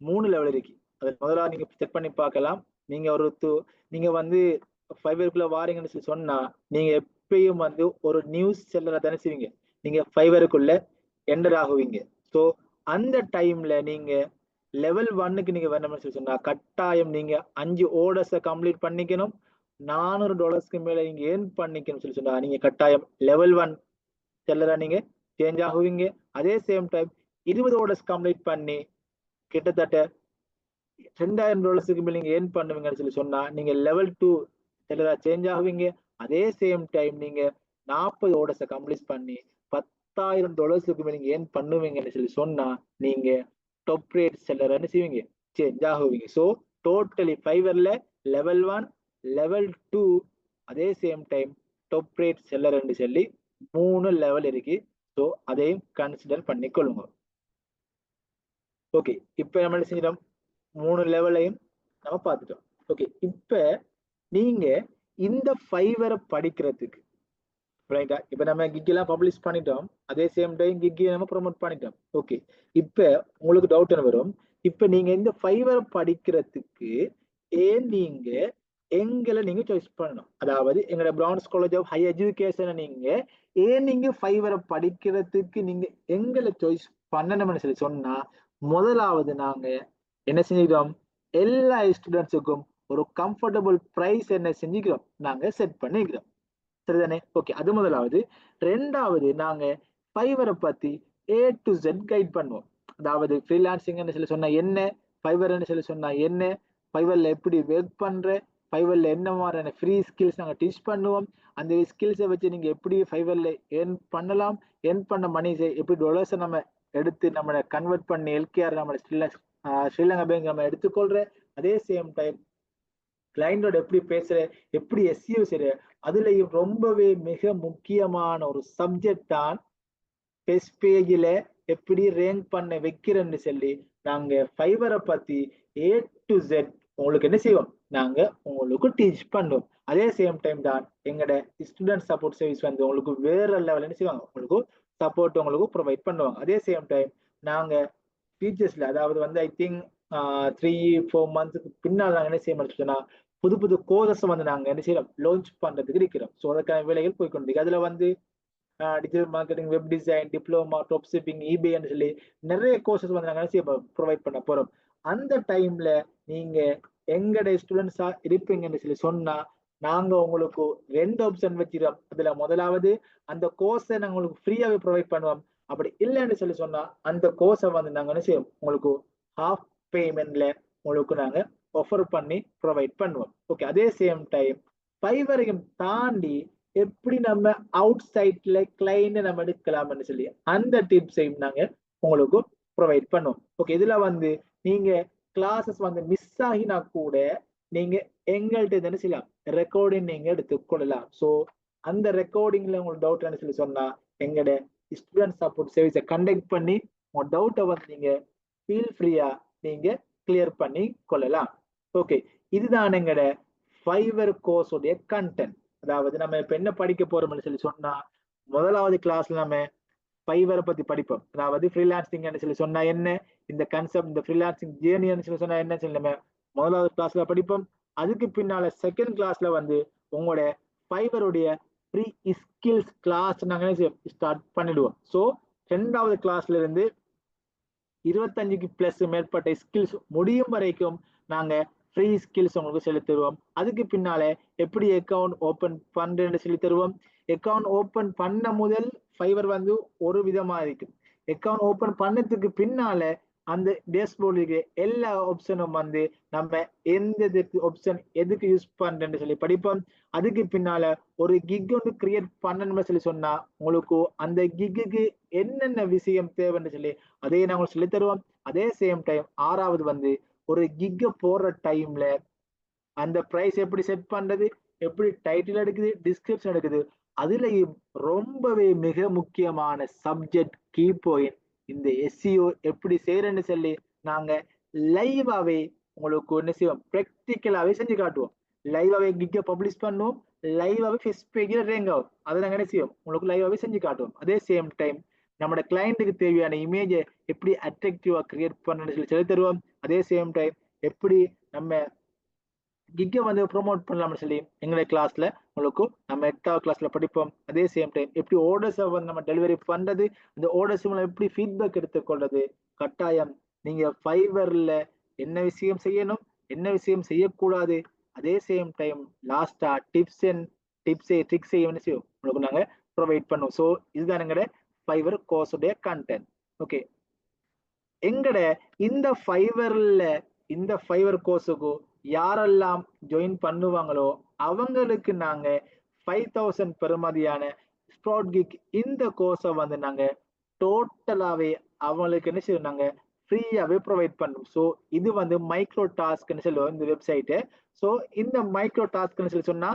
3 லெவல் இருக்கு. அது முதலாவது நீங்க செக் பண்ணி பார்க்கலாம். நீங்க நீங்க வந்து ஃபைவருக்குள்ள வாரீங்கன்னு சொல்லி சொன்னா நீங்க எப்பயும் வந்து ஒரு நியூஸ் செல்லரை தானே செய்வீங்க, நீங்க ஃபைவருக்குள்ள என்டர் ஆகுவீங்க. ஸோ அந்த டைம்ல நீங்க லெவல் 1க்கு நீங்க வேணும்னு சொல்லி சொன்னா கட்டாயம் நீங்க 5 ஆர்டர்ஸை கம்ப்ளீட் பண்ணிக்கணும். $400 மேல நீங்க ஏர்ன் பண்ணிக்கணும்னு சொல்லி சொன்னா நீங்க கட்டாயம் லெவல் 1 செல்லரா நீங்க சேஞ்ச் ஆகுவீங்க. அதே சேம் டைம் 20 ஆர்டர்ஸ் கம்ப்ளீட் பண்ணி கிட்டத்தட்ட $2000 மேல நீங்க ஏர்ன் பண்ணுவீங்கன்னு சொல்லி சொன்னா நீங்க லெவல் 2 செல்லரா சேஞ்ச் ஆகுவீங்க. அதே சேம் டைம் நீங்க 40 ஆர்டர்ஸை கம்ப்ளீட் பண்ணி $10,000 மேல நீங்க ஏர்ன் பண்ணுவீங்கன்னு சொல்லி சொன்னா நீங்க டாப் ரேட் செல்லர்னு செய்வீங்க, சேஞ்ச் ஆகுவீங்க. ஸோ டோட்டலி ஃபைவர்ல லெவல் 1 லெவல் 2 அதே சேம் டைம் டாப் ரேட் செல்லர்னு சொல்லி 3 லெவல் இருக்கு. ஸோ அதையும் கன்சிடர் பண்ணிக்கொள்ளுங்க. ஓகே, இப்ப நம்ம என்ன செஞ்சிட்டோம், 3 லெவலையும் நம்ம பார்த்துட்டோம். ஓகே, இப்ப நீங்க இந்த ஃபைவரை படிக்கிறதுக்கு ரைட்டா, இப்ப நம்ம கிக் எல்லாம் பப்ளிஷ் பண்ணிட்டோம், அதே சேம் டைம் கிக்கை நம்ம ப்ரொமோட் பண்ணிட்டோம். ஓகே, இப்ப உங்களுக்கு டவுட் என்ன வரும், இப்ப நீங்க இந்த ஃபைவரை படிக்கிறதுக்கு ஏன் நீங்க எங்களை நீங்க சாய்ஸ் பண்ணணும், அதாவது எங்களோட பிரவுன்ஸ் காலேஜ் ஆஃப் ஹை எஜுகேஷனை நீங்க ஃபைவரை படிக்கிறதுக்கு நீங்க எங்களை சாய்ஸ் பண்ணணும்னு சொல்லி சொன்னா முதலாவது நாங்க என்ன செஞ்சுக்கிறோம், எல்லா ஸ்டூடெண்ட்ஸுக்கும் ஒரு கம்ஃபர்டபுள் பிரைஸ் என்ன செஞ்சுக்கிறோம், நாங்க செட் பண்ணிக்கிறோம். சரிதானே? ஓகே, அது முதலாவது. 2வது நாங்க ஃபைவரை பத்தி A to Z கைட் பண்ணுவோம். அதாவது ஃப்ரீலான்சிங்னு சொல்லி சொன்னா என்ன, ஃபைவர்னு சொல்லி சொன்னா என்ன, ஃபைவர்ல எப்படி ஒர்க் பண்ற, ஃபைவர்ல என்ன மாதிரியான ஃப்ரீ ஸ்கில்ஸ் நாங்க டீச் பண்ணுவோம், அந்த ஸ்கில்ஸை வச்சு நீங்க எப்படி ஃபைவர்ல ஏர்ன் பண்ணலாம், ஏர்ன் பண்ண மணிஸை எப்படி டாலர்ஸை நம்ம எடுத்து நம்ம கன்வெர்ட் பண்ணி எல்கேஆர் நம்ம ஸ்ரீலங்கா பேங்க் நம்ம எடுத்துக்கொள்ற, அதே சேம் டைம் கிளைண்டோட எப்படி பேசுற, எப்படி SEO செய்யற, அதுலயும் ரொம்பவே மிக முக்கியமான ஒரு சப்ஜெக்ட் தான் ஃபர்ஸ்ட் பேஜ்ல எப்படி ரேங்க் பண்ண வைக்கிறேன்னு சொல்லி நாங்க ஃபைவரை பத்தி A to Z உங்களுக்கு என்ன செய்வோம், நாங்க உங்களுக்கு டீச் பண்ணுவோம். அதே சேம் டைம் தான் எங்களோட ஸ்டூடெண்ட் சப்போர்ட் சர்வீஸ் வந்து உங்களுக்கு வேற லெவல் என்ன செய்வாங்க, உங்களுக்கு சப்போர்ட் உங்களுக்கு ப்ரொவைட் பண்ணுவாங்க. அதே சேம் டைம் நாங்க டீச்சர்ஸ்ல அதாவது வந்து ஐ திங்க் 3-4 மந்த்ஸ்க்கு பின்னால் நாங்க என்ன செய்ய முடிச்சுன்னா புது புது கோர்சஸ் வந்து நாங்க என்ன செய்யறோம், லான்ச் பண்றதுக்கு இருக்கிறோம். ஸோ அதுக்கான வேலைகள் போய்கொண்டிருக்கு. அதுல வந்து digital marketing, web design, diploma, drop shipping, eBayன்னு சொல்லி நிறைய கோர்சஸ் வந்து நாங்க என்ன செய்ய ப்ரொவைட் பண்ண போறோம். அந்த டைம்ல நீங்க எங்கட ஸ்டூடெண்ட்ஸா இருப்பீங்கன்னு சொல்லி சொன்னா நாங்க உங்களுக்கு 2 ஆப்ஷன் வச்சிருக்கோம். அதுல முதலாவது அந்த கோர்ஸை நாங்க உங்களுக்கு ஃப்ரீயாவே ப்ரொவைட் பண்ணுவோம். அப்படி இல்லைன்னு சொல்லி சொன்னா அந்த கோர்ஸை வந்து நாங்க என்ன செய்வோம், உங்களுக்கு ஹாஃப் பேமெண்ட்ல உங்களுக்கு நாங்க ஆஃபர் பண்ணி ப்ரொவைட் பண்ணுவோம். ஓகே, அதே சேம் டைம் ஃபைவரையும் தாண்டி எப்படி நம்ம அவுட் சைட்ல கிளைண்ட் நம்ம எடுக்கலாம்னு சொல்லி அந்த டிப்ஸையும் நாங்க உங்களுக்கு ப்ரொவைட் பண்ணுவோம். ஓகே, இதுல வந்து நீங்க கிளாஸஸ் வந்து மிஸ் ஆகினா கூட நீங்க எங்கள்கிட்ட என்ன செய்யலாம், ரெக்கார்டிங் நீங்க எடுத்துக்கொள்ளலாம். ஸோ அந்த ரெக்கார்டிங்ல உங்களுக்கு டவுட் சொல்லி சொன்னா எங்கட ஸ்டூடெண்ட் சப்போர்ட் சர்வீஸை கண்டக்ட் பண்ணி உங்க டவுட்டை வந்து நீங்க ஃபீல் ஃப்ரீயா நீங்க கிளியர் பண்ணி கொள்ளலாம். ஓகே, இதுதான் எங்கட ஃபைவர் கோர்ஸ் உடைய கண்டென்ட். அதாவது நம்ம இப்ப என்ன படிக்க போறோம்னு சொல்லி சொன்னா, முதலாவது கிளாஸ்ல நம்ம ஃபைவரை பத்தி படிப்போம். அதாவது ஃப்ரீலான்சிங் சொல்லி சொன்னா என்ன, இந்த கான்செப்ட், இந்த ஃப்ரீலான்சிங் ஜேர்னி சொல்லி சொன்னா என்ன சொல்லி நம்ம முதலாவது கிளாஸ்ல படிப்போம். அதுக்கு பின்னால செகண்ட் கிளாஸ்ல வந்து உங்களோட ஃபைவருடைய ஃப்ரீ ஸ்கில்ஸ் கிளாஸ் நாங்க ஸ்டார்ட் பண்ணிடுவோம். ஸோ ரெண்டாவது கிளாஸ்ல இருந்து 25க்கு பிளஸ் மேற்பட்ட ஸ்கில்ஸ் முடியும் வரைக்கும் நாங்க ஃப்ரீ ஸ்கில்ஸ் உங்களுக்கு சொல்லி தருவோம். அதுக்கு பின்னால எப்படி அக்கௌண்ட் ஓபன் பண்றேன்னு சொல்லி தருவோம். அக்கௌண்ட் ஓபன் பண்ண முதல் ஃபைவர் வந்து ஒரு விதமா இருக்கு. அக்கௌண்ட் ஓபன் பண்ணதுக்கு பின்னால அந்த டேஷ்போர்ட் இருக்கிற எல்லா ஆப்ஷனும் வந்து நம்ம எந்த ஆப்ஷன் எதுக்கு யூஸ் பண்றேன்னு சொல்லி படிப்போம். அதுக்கு பின்னால ஒரு கிக் ஒன்று கிரியேட் பண்ணணும்னு சொல்லி சொன்னா உங்களுக்கு அந்த கிக்கு என்னென்ன விஷயம் தேவைன்னு சொல்லி அதே நாங்கள் சொல்லி தருவோம். அதே சேம் டைம் ஆறாவது வந்து ஒரு கிக்க போடுற டைம்ல அந்த பிரைஸ் எப்படி செட் பண்றது, எப்படி டைட்டில் எடுக்குது, டிஸ்கிரிப்ஷன் எடுக்குது, அதுலயும் ரொம்பவே மிக முக்கியமான சப்ஜெக்ட் கீ பாயிண்ட் இந்த SEO எப்படி செய்யறேன்னு சொல்லி நாங்க லைவாவே உங்களுக்கு என்ன செய்வோம், ப்ராக்டிக்கலாவே செஞ்சு காட்டுவோம். லைவாவே கிக்க பப்ளிஷ் பண்ணுவோம், லைவாவே ஃபேஸ்புக் பேஜ்ல ரேங்க் ஆகும். அதை நாங்க என்ன செய்வோம், உங்களுக்கு லைவாவே செஞ்சு காட்டுவோம். அதே சேம் டைம் நம்மளோட கிளைண்ட்டுக்கு தேவையான இமேஜை எப்படி அட்ராக்டிவா கிரியேட் பண்ணணும்னு சொல்லி தருவோம். அதே சேம் டைம் எப்படி நம்ம கிக்க வந்து ப்ரொமோட் பண்ணலாம்னு சொல்லி எங்களுடைய கிளாஸ்ல உங்களுக்கு நம்ம 8வது கிளாஸ்ல படிப்போம். அதே சேம் டைம் எப்படி ஆர்டர்ஸை வந்து நம்ம டெலிவரி பண்றது, அந்த ஆர்டர்ஸ் மூலம் எப்படி ஃபீட்பேக் எடுத்துக்கொள்றது, கட்டாயம் நீங்க ஃபைவர்ல என்ன விஷயம் செய்யணும், என்ன விஷயம் செய்யக்கூடாது, அதே சேம் டைம் லாஸ்டா டிப்ஸ் ட்ரிக்ஸ் என்ன செய்யும் உங்களுக்கு நாங்க ப்ரொவைட் பண்ணுவோம். ஸோ இதுதான் எங்கட ஃபைவர் கோர்ஸ் உடைய கண்டென்ட். ஓகே, எங்கட இந்த ஃபைவர் கோர்ஸுக்கு யாரெல்லாம் ஜாயின் பண்ணுவாங்களோ அவங்களுக்கு நாங்க 5000 பெறுமதியான ஸ்பாட் கிக் இந்த கோர்ஸை வந்து நாங்க டோட்டலாவே அவங்களுக்கு என்ன செய்வோம், நாங்க ஃப்ரீயாவே ப்ரொவைட் பண்ணுவோம். ஸோ இது வந்து மைக்ரோ டாஸ்க்னு சொல்லுவோம் இந்த வெப்சைட்டு. ஸோ இந்த மைக்ரோ டாஸ்க்னு சொல்லி சொன்னா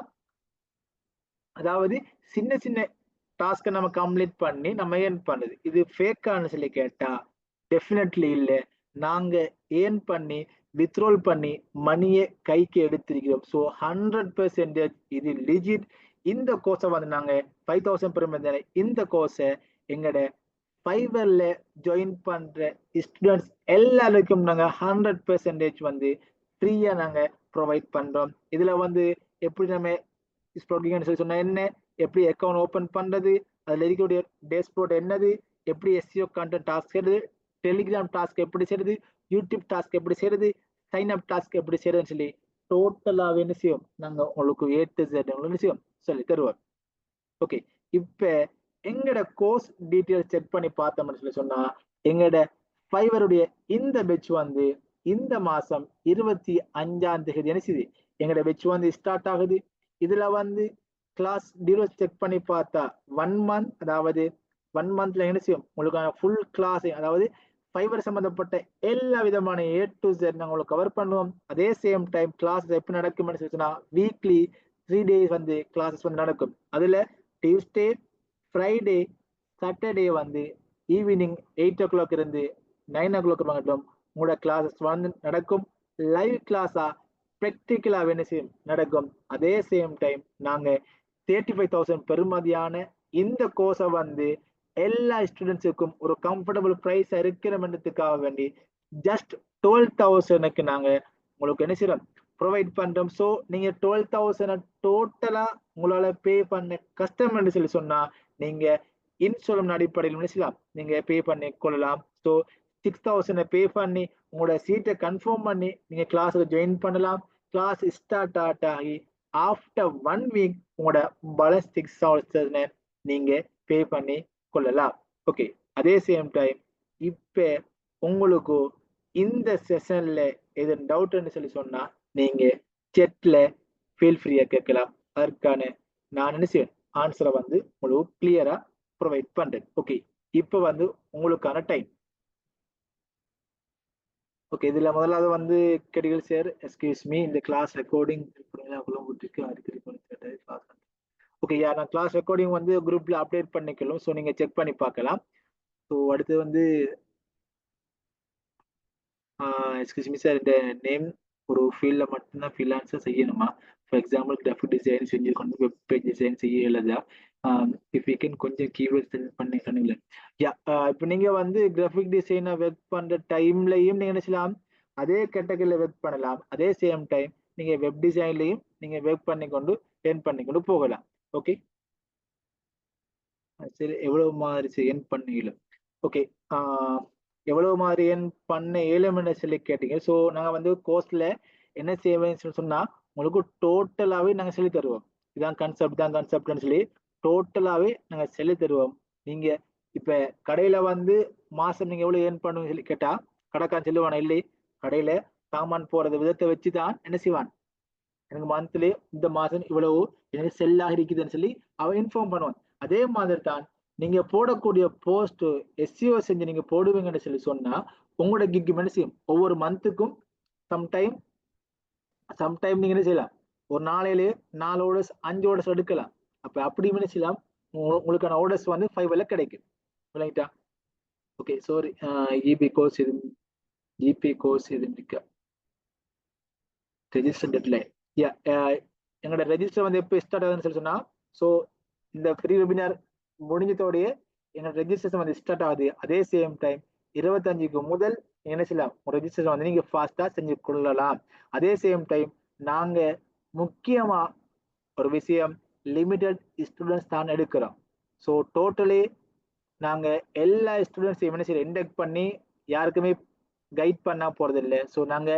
அதாவது சின்ன சின்ன டாஸ்கை நம்ம கம்ப்ளீட் பண்ணி நம்ம ஏர்ன் பண்ணுது. இது ஃபேக்கான்னு சொல்லி கேட்டா டெஃபினெட்லி இல்லை. நாங்க ஏர்ன் பண்ணி வித்ரோல் பண்ணி மணியை கைக்கு எடுத்திருக்கிறோம். ஸோ 100% இது லிஜிட். இந்த கோர்ஸை வந்து நாங்க 5000 பெறுமதி இந்த கோர்ஸை எங்கட ஃபைவர்ல ஜாயின் பண்ற ஸ்டூடெண்ட்ஸ் எல்லாருக்கும் நாங்க 100% வந்து ஃப்ரீயா நாங்க ப்ரொவைட் பண்றோம். இதுல வந்து எப்படி நம்ம சொல்லி சொன்னா என்ன, எப்படி அக்கௌண்ட் ஓபன் பண்றது, அதுல இருக்கக்கூடிய டேஷ்போர்ட் என்னது, எப்படி SEO கண்டென்ட் டாஸ்க் செய்யறது, டெலிகிராம் டாஸ்க் எப்படி செய்யறது, யூடியூப் டாஸ்க் எப்படி செய்யறது, சைன் அப் டாஸ்க் எப்படி செய்யறதுன்னு சொல்லி டோட்டலாவே என்ன செய்யும் நாங்க உங்களுக்கு A to Z விஷயம் சொல்லி தருவோம். ஓகே, இப்ப எங்கட கோர்ஸ் டீட்டெயில்ஸ் செக் பண்ணி பார்த்தோம்னு சொல்லி சொன்னா எங்கட ஃபைவருடைய இந்த பெட்ச் வந்து இந்த மாசம் 25ஆம் தேதி என்ன செய்யுது எங்கட பெட்ச் வந்து ஸ்டார்ட் ஆகுது. இதுல வந்து கிளாஸ் டீடைல்ஸ் செக் பண்ணி பார்த்தா 1 month, அதாவது 1 monthல என்ன செய்யும் உங்களுக்கான ஃபுல் கிளாஸ், அதாவது ஃபைவர் சம்பந்தப்பட்ட எல்லா விதமான A to Z நாங்க உங்களுக்கு கவர் பண்ணுவோம். அதே சேம் டைம் கிளாஸ் எப்படி நடக்கும்னு சொல்லிச்சுன்னா வீக்லி 3 days வந்து கிளாஸஸ் வந்து நடக்கும். அதுல டியூஸ்டே, ஃப்ரைடே, சாட்டர்டே வந்து ஈவினிங் 8 o'clock இருந்து 9 o'clock மட்டும் உங்களோட கிளாஸஸ் வந்து நடக்கும். லைவ் கிளாஸா ப்ராக்டிக்கலா என்ன செய்யும் நடக்கும். அதே சேம் டைம் நாங்க 35,000 பெறுமதியான இந்த கோர்ஸை வந்து எல்லா ஸ்டூடெண்ட்ஸுக்கும் ஒரு கம்ஃபர்டபுள் பிரைஸ் இருக்கிறதுக்காக வேண்டி ஜஸ்ட் 12,000க்கு நாங்க உங்களுக்கு என்ன செய்யறோம் ப்ரொவைட் பண்றோம். ஸோ நீங்க 12,000 டோட்டலா உங்களால பே பண்ண கஷ்டம் சொல்லி சொன்னா நீங்க இன்ஸ்டால்மெண்ட் அடிப்படையில் என்ன செய்யலாம், நீங்க பே பண்ணி கொள்ளலாம். ஸோ 6,000 பே பண்ணி உங்களோட சீட்டை கன்ஃபார்ம் பண்ணி நீங்க கிளாஸுக்கு ஜாயின் பண்ணலாம். கிளாஸ் ஸ்டார்ட் ஆகி ஆஃப்டர் 1 week உங்களோட பேலன்ஸ் 6,000 நீங்க பே பண்ணி கொள்ளலாம். ஓகே, அதே சேம் டைம் இப்ப உங்களுக்கு இந்த செஷன்ல எது டவுட்னு சொல்லி சொன்னா நீங்க செட்ல ஃபீல் ஃப்ரீயா கேட்கலாம். அதற்கான நான் என்ன செய்வேன் ஆன்சரை வந்து உங்களுக்கு கிளியரா ப்ரொவைட் பண்றேன். ஓகே, இப்ப வந்து உங்களுக்கான டைம். ஓகே, இதுல முதலாவது வந்து கெடிகள் சார், எக்ஸ்கியூஸ் மீ, இந்த கிளாஸ் ரெக்கார்டிங் ஓகே யா, நான் கிளாஸ் ரெக்கார்டிங் வந்து குரூப்ல அப்டேட் பண்ணிக்கலாம், ஸோ நீங்க செக் பண்ணி பார்க்கலாம். ஸோ அடுத்து வந்து எக்ஸ்கியூஸ் மீ சார், இந்த நேம் ஒரு ஃபீல்டில் மட்டும்தான் ஃப்ரீலான்ஸாக செய்யணுமா? ஃபார் எக்ஸாம்பிள் கிராஃபிக் டிசைன் செஞ்சு கொண்டு வெப் பேஜ் டிசைன் செய்ய எழுதா? இஃப் யூ கேன் கொஞ்சம் கீவேர்ட் சென்ட் பண்ணி சொன்னீங்களே. யா, இப்போ நீங்கள் வந்து கிராஃபிக் டிசைனை ஒர்க் பண்ணுற டைம்லையும் நீங்கள் என்ன செய்யலாம், அதே கேட்டகரியில் ஒர்க் பண்ணலாம். அதே சேம் டைம் நீங்கள் வெப் டிசைன்லையும் நீங்கள் ஒர்க் பண்ணிக்கொண்டு ஏர்ன் பண்ணிக்கொண்டு போகலாம். ஓகே, சரி, எவ்வளவு மாதிரி ஏர்ன் பண்ணீங்களும் ஓகே. எவ்வளவு மாதிரி ஏர்ன் பண்ண ஏழுமணி சொல்லி கேட்டீங்க. ஸோ நாங்கள் வந்து கோர்ஸ்ல என்ன செய்வேன்னு சொன்னா, உங்களுக்கு டோட்டலாவே நாங்கள் சொல்லி தருவோம். இதான் கான்செப்ட் தான் கான்செப்ட்னு சொல்லி டோட்டலாவே நாங்கள் சொல்லி தருவோம். நீங்க இப்ப கடையில வந்து மாசம் நீங்க எவ்வளவு ஏர்ன் பண்ணுவீங்க சொல்லி கேட்டா, கடைக்கான் சொல்லுவானா, இல்லை கடையில சாமான் போறது விதத்தை வச்சுதான் என்ன செய்வான், எனக்கு மந்த்லி இந்த மாசம் இவ்வளவு எனக்கு செல்லாக இருக்குதுன்னு சொல்லி அவன் இன்ஃபார்ம் பண்ணுவான். அதே மாதிரி தான் நீங்க போடக்கூடிய போஸ்ட் எஸ்சிஓ செஞ்சு நீங்க போடுவீங்கன்னு சொல்லி சொன்னா, உங்களோட கிக் என்ன செய்யும், ஒவ்வொரு மந்த்துக்கும் சம்டைம் சம்டைம் நீங்க என்ன செய்யலாம், ஒரு நாளையிலே 4 orders 5 orders எடுக்கலாம். அப்ப அப்படி என்ன செய்யலாம், உங்களுக்கான ஆர்டர்ஸ் வந்து 5 கிடைக்கும். விளங்கிட்டா? ஓகே, சாரி, இபி கோர்ஸ் இது, ஜிபி கோர்ஸ் இது ரெஜிஸ்டர் டெட்லைன். யா, எங்களோட ரெஜிஸ்டர் வந்து எப்போ ஸ்டார்ட் ஆகுதுன்னு சொல்லி சொன்னா, ஸோ இந்த ஃப்ரீ வெபினார் முடிஞ்சதோடைய எங்களோட ரெஜிஸ்ட்ரேஷன் வந்து ஸ்டார்ட் ஆகுது. அதே சேம் டைம் 25க்கு முதல் என்ன செய்யலாம், ரெஜிஸ்ட்ரேஷன் வந்து நீங்க ஃபாஸ்டா செஞ்சு கொள்ளலாம். அதே சேம் டைம் நாங்க முக்கியமா ஒரு விஷயம், லிமிடெட் ஸ்டூடெண்ட்ஸ் தான் எடுக்கிறோம். ஸோ டோட்டலி நாங்க எல்லா ஸ்டூடெண்ட்ஸையும் என்ன செய்யறோம், இன்டெக்ட் பண்ணி யாருக்குமே கைட் பண்ண போறது இல்லை. ஸோ நாங்க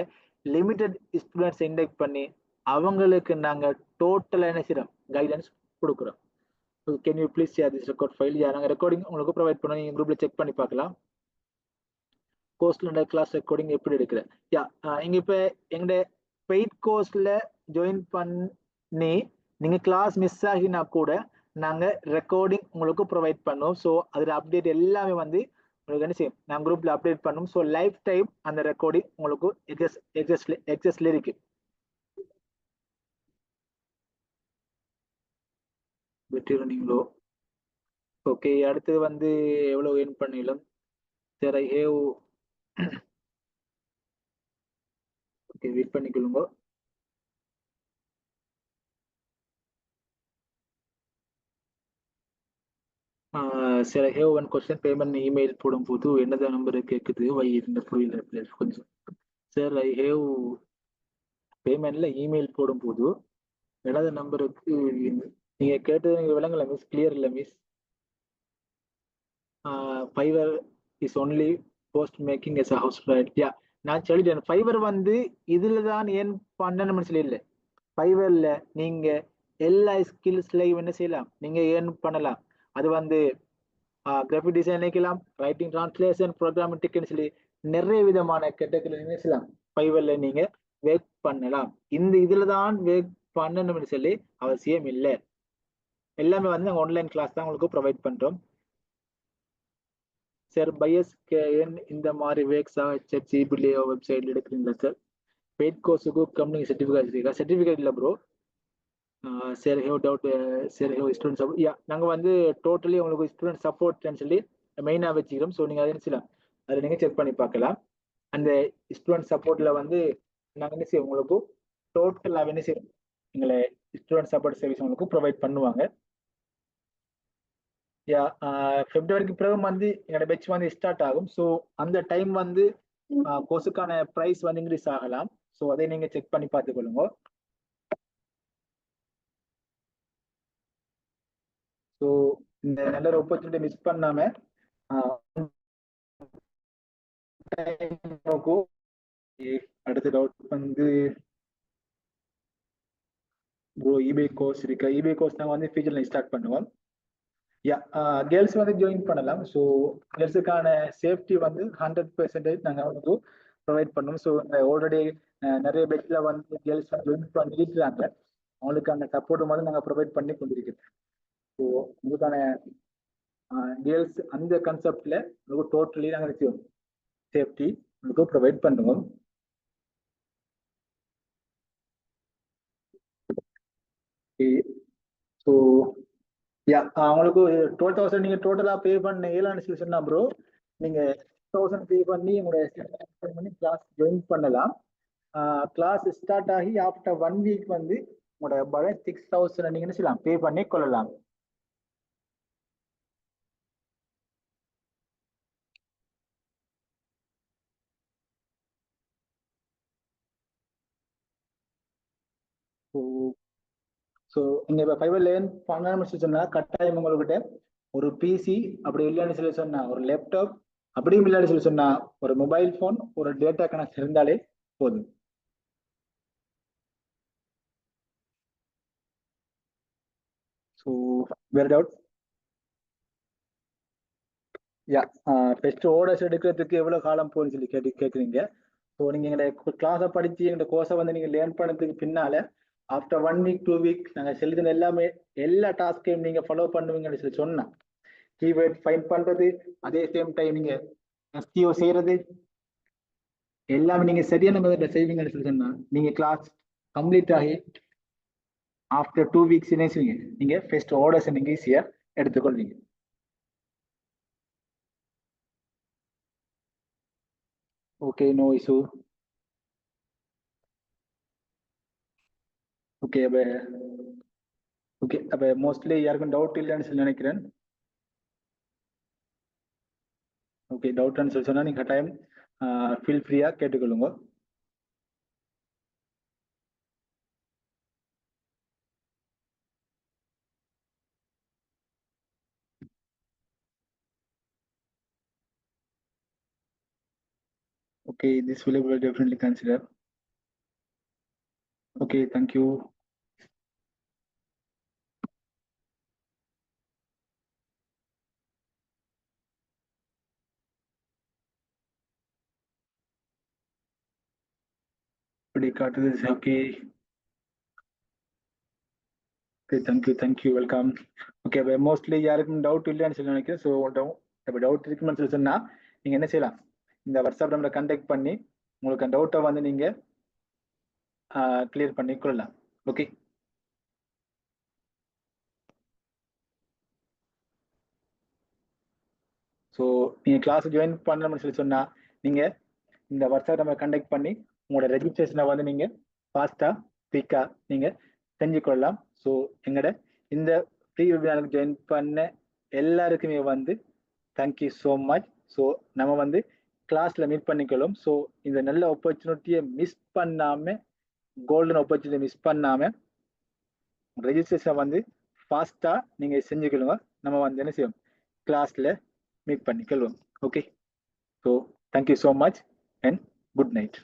லிமிடெட் ஸ்டூடெண்ட்ஸ் இன்டெக்ட் பண்ணி அவங்களுக்கு நாங்க டோட்டலா என்ன செய்யறோம், கைடன்ஸ் கொடுக்குறோம். Can you please share this record file? நாங்க ரெக்கார்டிங் உங்களுக்கு ப்ரொவைட் பண்ணோம், நீங்க குரூப்ல செக் பண்ணி பார்க்கலாம். கோர்ஸ்ல கிளாஸ் ரெக்கார்டிங் எப்படி எடுக்கிற? யா, இங்க இப்ப எங்க பெய்ட் கோர்ஸ்ல ஜாயின் பண்ணி நீங்க கிளாஸ் மிஸ் ஆகினா கூட நாங்க ரெக்கார்டிங் உங்களுக்கு ப்ரொவைட் பண்ணோம். ஸோ அதுல அப்டேட் எல்லாமே வந்து உங்களுக்கு என்ன செய்யும், நாங்க குரூப்ல அப்டேட் பண்ணோம். ஸோ லைஃப் டைம் அந்த ரெக்கார்டிங் உங்களுக்கு எக்ஸஸ்ல இருக்கு. வெற்றி நீங்களோ? ஓகே, அடுத்தது வந்து எவ்வளவு ஏர்ன் பண்ணிடலாம் sir? I have okay, wait பண்ணிக்கொள்ளுங்க. Sir, I have one question. Payment email போடும்போது என்னது நம்பர் கேட்குது, வை இந்த புரியல கொஞ்சம். சார், ஐ ஹேவ் பேமெண்ட்ல இமெயில் போடும்போது எனது நம்பருக்கு நீங்க கேட்டது நீங்க விளங்கல மிஸ், கிளியர் இல்ல miss. Fiverr is only post making as house right. Yeah, நான் சொல்லிட்டேன், ஃபைவர் வந்து இதுல தான் ஏன் பண்ணணும்னு சொல்லி இல்லை. ஃபைவர்ல நீங்க எல்லா ஸ்கில்ஸ்லையும் என்ன செய்யலாம், நீங்க ஏர்ன் பண்ணலாம். அது வந்து கிராஃபிக் டிசைன் நினைக்கலாம், ரைட்டிங், டிரான்ஸ்லேஷன், ப்ரோக்ராமேட்டிக்னு சொல்லி நிறைய விதமான கேட்டகரியில் நினைச்சலாம் ஃபைவர்ல நீங்க ஒர்க் பண்ணலாம். இந்த இதுல தான் ஒர்க் பண்ணணும்னு சொல்லி அவசியம் இல்லை. எல்லாமே வந்து நாங்கள் ஆன்லைன் கிளாஸ் தான் உங்களுக்கு ப்ரொவைட் பண்றோம். சார், பையஸ் இந்த மாதிரி வேக்ஸா ஹெச்எஸ்சிபிலியோ வெப்சைட்ல எடுக்கிறீங்களா சார்? பெய்ட் கோர்ஸுக்கு கம்பெனி சர்டிஃபிகேட் இருக்கா? சர்டிஃபிகேட் இல்லை ப்ரோ. சரி, ஹேவ் டவுட், சரி ஹேவ் ஸ்டூடெண்ட் சப்போர்ட். யா, நாங்கள் வந்து டோட்டலி உங்களுக்கு ஸ்டூடெண்ட் சப்போர்ட்னு சொல்லி மெயினாக வச்சுக்கிறோம். ஸோ நீங்கள் அதை நினைச்சலாம், அதை நீங்கள் செக் பண்ணி பார்க்கலாம். அந்த ஸ்டூடெண்ட் சப்போர்ட்ல வந்து நாங்கள் என்ன செய்வோம், உங்களுக்கு டோட்டலாக என்ன செய்வோம், எங்களை ஸ்டூடெண்ட் சப்போர்ட் சர்வீஸ் உங்களுக்கு ப்ரொவைட் பண்ணுவாங்க. யா, பிப்ரவரிக்கு பிறகு வந்து எங்களோட பெட்ச் வந்து ஸ்டார்ட் ஆகும். ஸோ அந்த டைம் வந்து கோர்ஸுக்கான ப்ரைஸ் வந்து இன்க்ரீஸ் ஆகலாம். ஸோ அதை நீங்கள் செக் பண்ணி பார்த்துக்கொள்ளுங்க. ஸோ இந்த நல்ல ஒரு ஆப்பர்ச்சுனிட்டி மிஸ் பண்ணாம அடுத்த டவுட் வந்து ப்ரோ, இபே கோர்ஸ் இருக்கு. இபே கோர்ஸ் நாங்கள் வந்து ஃபியூச்சர்ல ஸ்டார்ட் பண்ணுவோம். யா, கேர்ள்ஸ் வந்து ஜாயின் பண்ணலாம். ஸோ கேர்ள்ஸுக்கான சேஃப்டி வந்து 100% நாங்கள் வந்து ப்ரொவைட் பண்ணுவோம். ஸோ ஆல்ரெடி நிறைய பெட்ல வந்து கேர்ள்ஸ் ஜாயின் பண்ணிருக்கிறாங்க, அவங்களுக்கு அந்த சப்போர்ட் வந்து நாங்கள் ப்ரொவைட் பண்ணி கொண்டிருக்கிறோம். ஸோ உங்களுக்கான கேர்ள்ஸ் அந்த கான்செப்ட்ல உங்களுக்கு டோட்டலி நாங்கள் செய்வோம் சேஃப்டி உங்களுக்கு ப்ரொவைட் பண்ணுவோம். ஸோ யா உங்களுக்கு 12,000 நீங்க டோட்டலா பே பண்ண ஏழான்னு சொன்னா ப்ரோ, நீங்க 1000 பே பண்ணி உங்களோட கிளாஸ் ஜாயின் பண்ணலாம். கிளாஸ் ஸ்டார்ட் ஆகி ஆஃப்டர் 1 வீக் வந்து உங்களோட பேலன்ஸ் 6,000 நீங்க என்ன செய்யலாம், பே பண்ணி கொள்ளலாம். ஸோ நீங்க இப்போ ஃபைபர் லேர்ன் பண்ணணும்னு சொன்னா கட்டாயம் உங்கள்கிட்ட ஒரு பிசி, அப்படி இல்லைன்னு சொல்லி சொன்னா ஒரு லேப்டாப், அப்படியும் இல்லைன்னு சொல்லி சொன்னா ஒரு மொபைல் ஃபோன், ஒரு டேட்டா கனெக்ட் இருந்தாலே போதும். ஸோ வேற டவுட்? யா, டெஸ்ட் ஓடர்ஸ் எடுக்கிறதுக்கு எவ்வளவு காலம் போகும்னு சொல்லி கேட்குறீங்க. ஸோ நீங்க எங்களோட கிளாஸை படிச்சு எங்களோட கோர்ஸை வந்து நீங்க லேர்ன் பண்ணதுக்கு பின்னால ஆஃப்டர் 1 வீக் 2 வீக் நாங்க செலுத்தின எல்லாமே எல்லா டாஸ்கையும் நீங்க ஃபாலோ பண்ணுவீங்கன்னு சொல்லி சொன்னா, கீவேர்ட் ஃபைண்ட் பண்றது, அதே சேம் டைம் நீங்க எஸ்டிஓ செய்யறது எல்லாமே நீங்க சரியான மெத்தட்ல செய்வீங்கன்னு சொல்லி சொன்னா, நீங்க கிளாஸ் கம்ப்ளீட் ஆகி ஆஃப்டர் 2 வீக்ஸ் என்ன செய்வீங்க, நீங்க ஃபர்ஸ்ட் ஆர்டர்ஸ் நீங்க ஈஸியா எடுத்துக்கொள்வீங்க. Okay, no issue. ஓகே, அப்ப மோஸ்ட்லி யாருக்கும் டவுட் இல்லைன்னு சொல்லி நினைக்கிறேன். ஓகே, டவுட்னு சொல்லி சொன்னா நீங்க டைம் ஃபீல் ஃப்ரீயா கேட்டுக்கொள்ளுங்க. Okay, this will definitely consider. Okay, thank you. Okay. Okay, thank you, welcome. Okay, mostly யாருக்கும் டவுட் இல்லைன்னு சொல்லி நினைக்கிறேன். ஸோ இப்போ டவுட் இருக்குன்னு சொல்லி சொன்னா நீங்க என்ன செய்யலாம், இந்த வாட்ஸ்அப் நம்பரை கான்டாக்ட் பண்ணி உங்களுக்கு அந்த டவுட்டை வந்து நீங்க கிளியர் பண்ணி கொள்ளலாம். ஓகே. ஸோ நீங்க கிளாஸ் ஜாயின் பண்ணணும்னு சொல்லி சொன்னா நீங்க இந்த வாட்ஸ்அப் நம்பரை கான்டாக்ட் பண்ணி உங்களோட ரெஜிஸ்ட்ரேஷனை வந்து நீங்க ஃபாஸ்டா குயிக்கா நீங்க செஞ்சு கொள்ளலாம். ஸோ எங்களோட இந்த ஃப்ரீ வெபினாருக்கு ஜாயின் பண்ண எல்லாருக்குமே வந்து தேங்க்யூ ஸோ மச். ஸோ நம்ம வந்து கிளாஸ்ல மீட் பண்ணிக்கொள்ளும். ஸோ இந்த நல்ல ஆப்பர்ச்சுனிட்டியை மிஸ் பண்ணாம, கோல்டன் ஆப்பர்ச்சுனிட்டியை மிஸ் பண்ணாம ரெஜிஸ்ட்ரேஷன் வந்து ஃபாஸ்டா நீங்க செஞ்சுக்கொள்ளுங்க. நம்ம வந்து என்ன செய்வோம், கிளாஸ்ல மீட் பண்ணிக்கொள்வோம். Okay, so thank you so much and good night.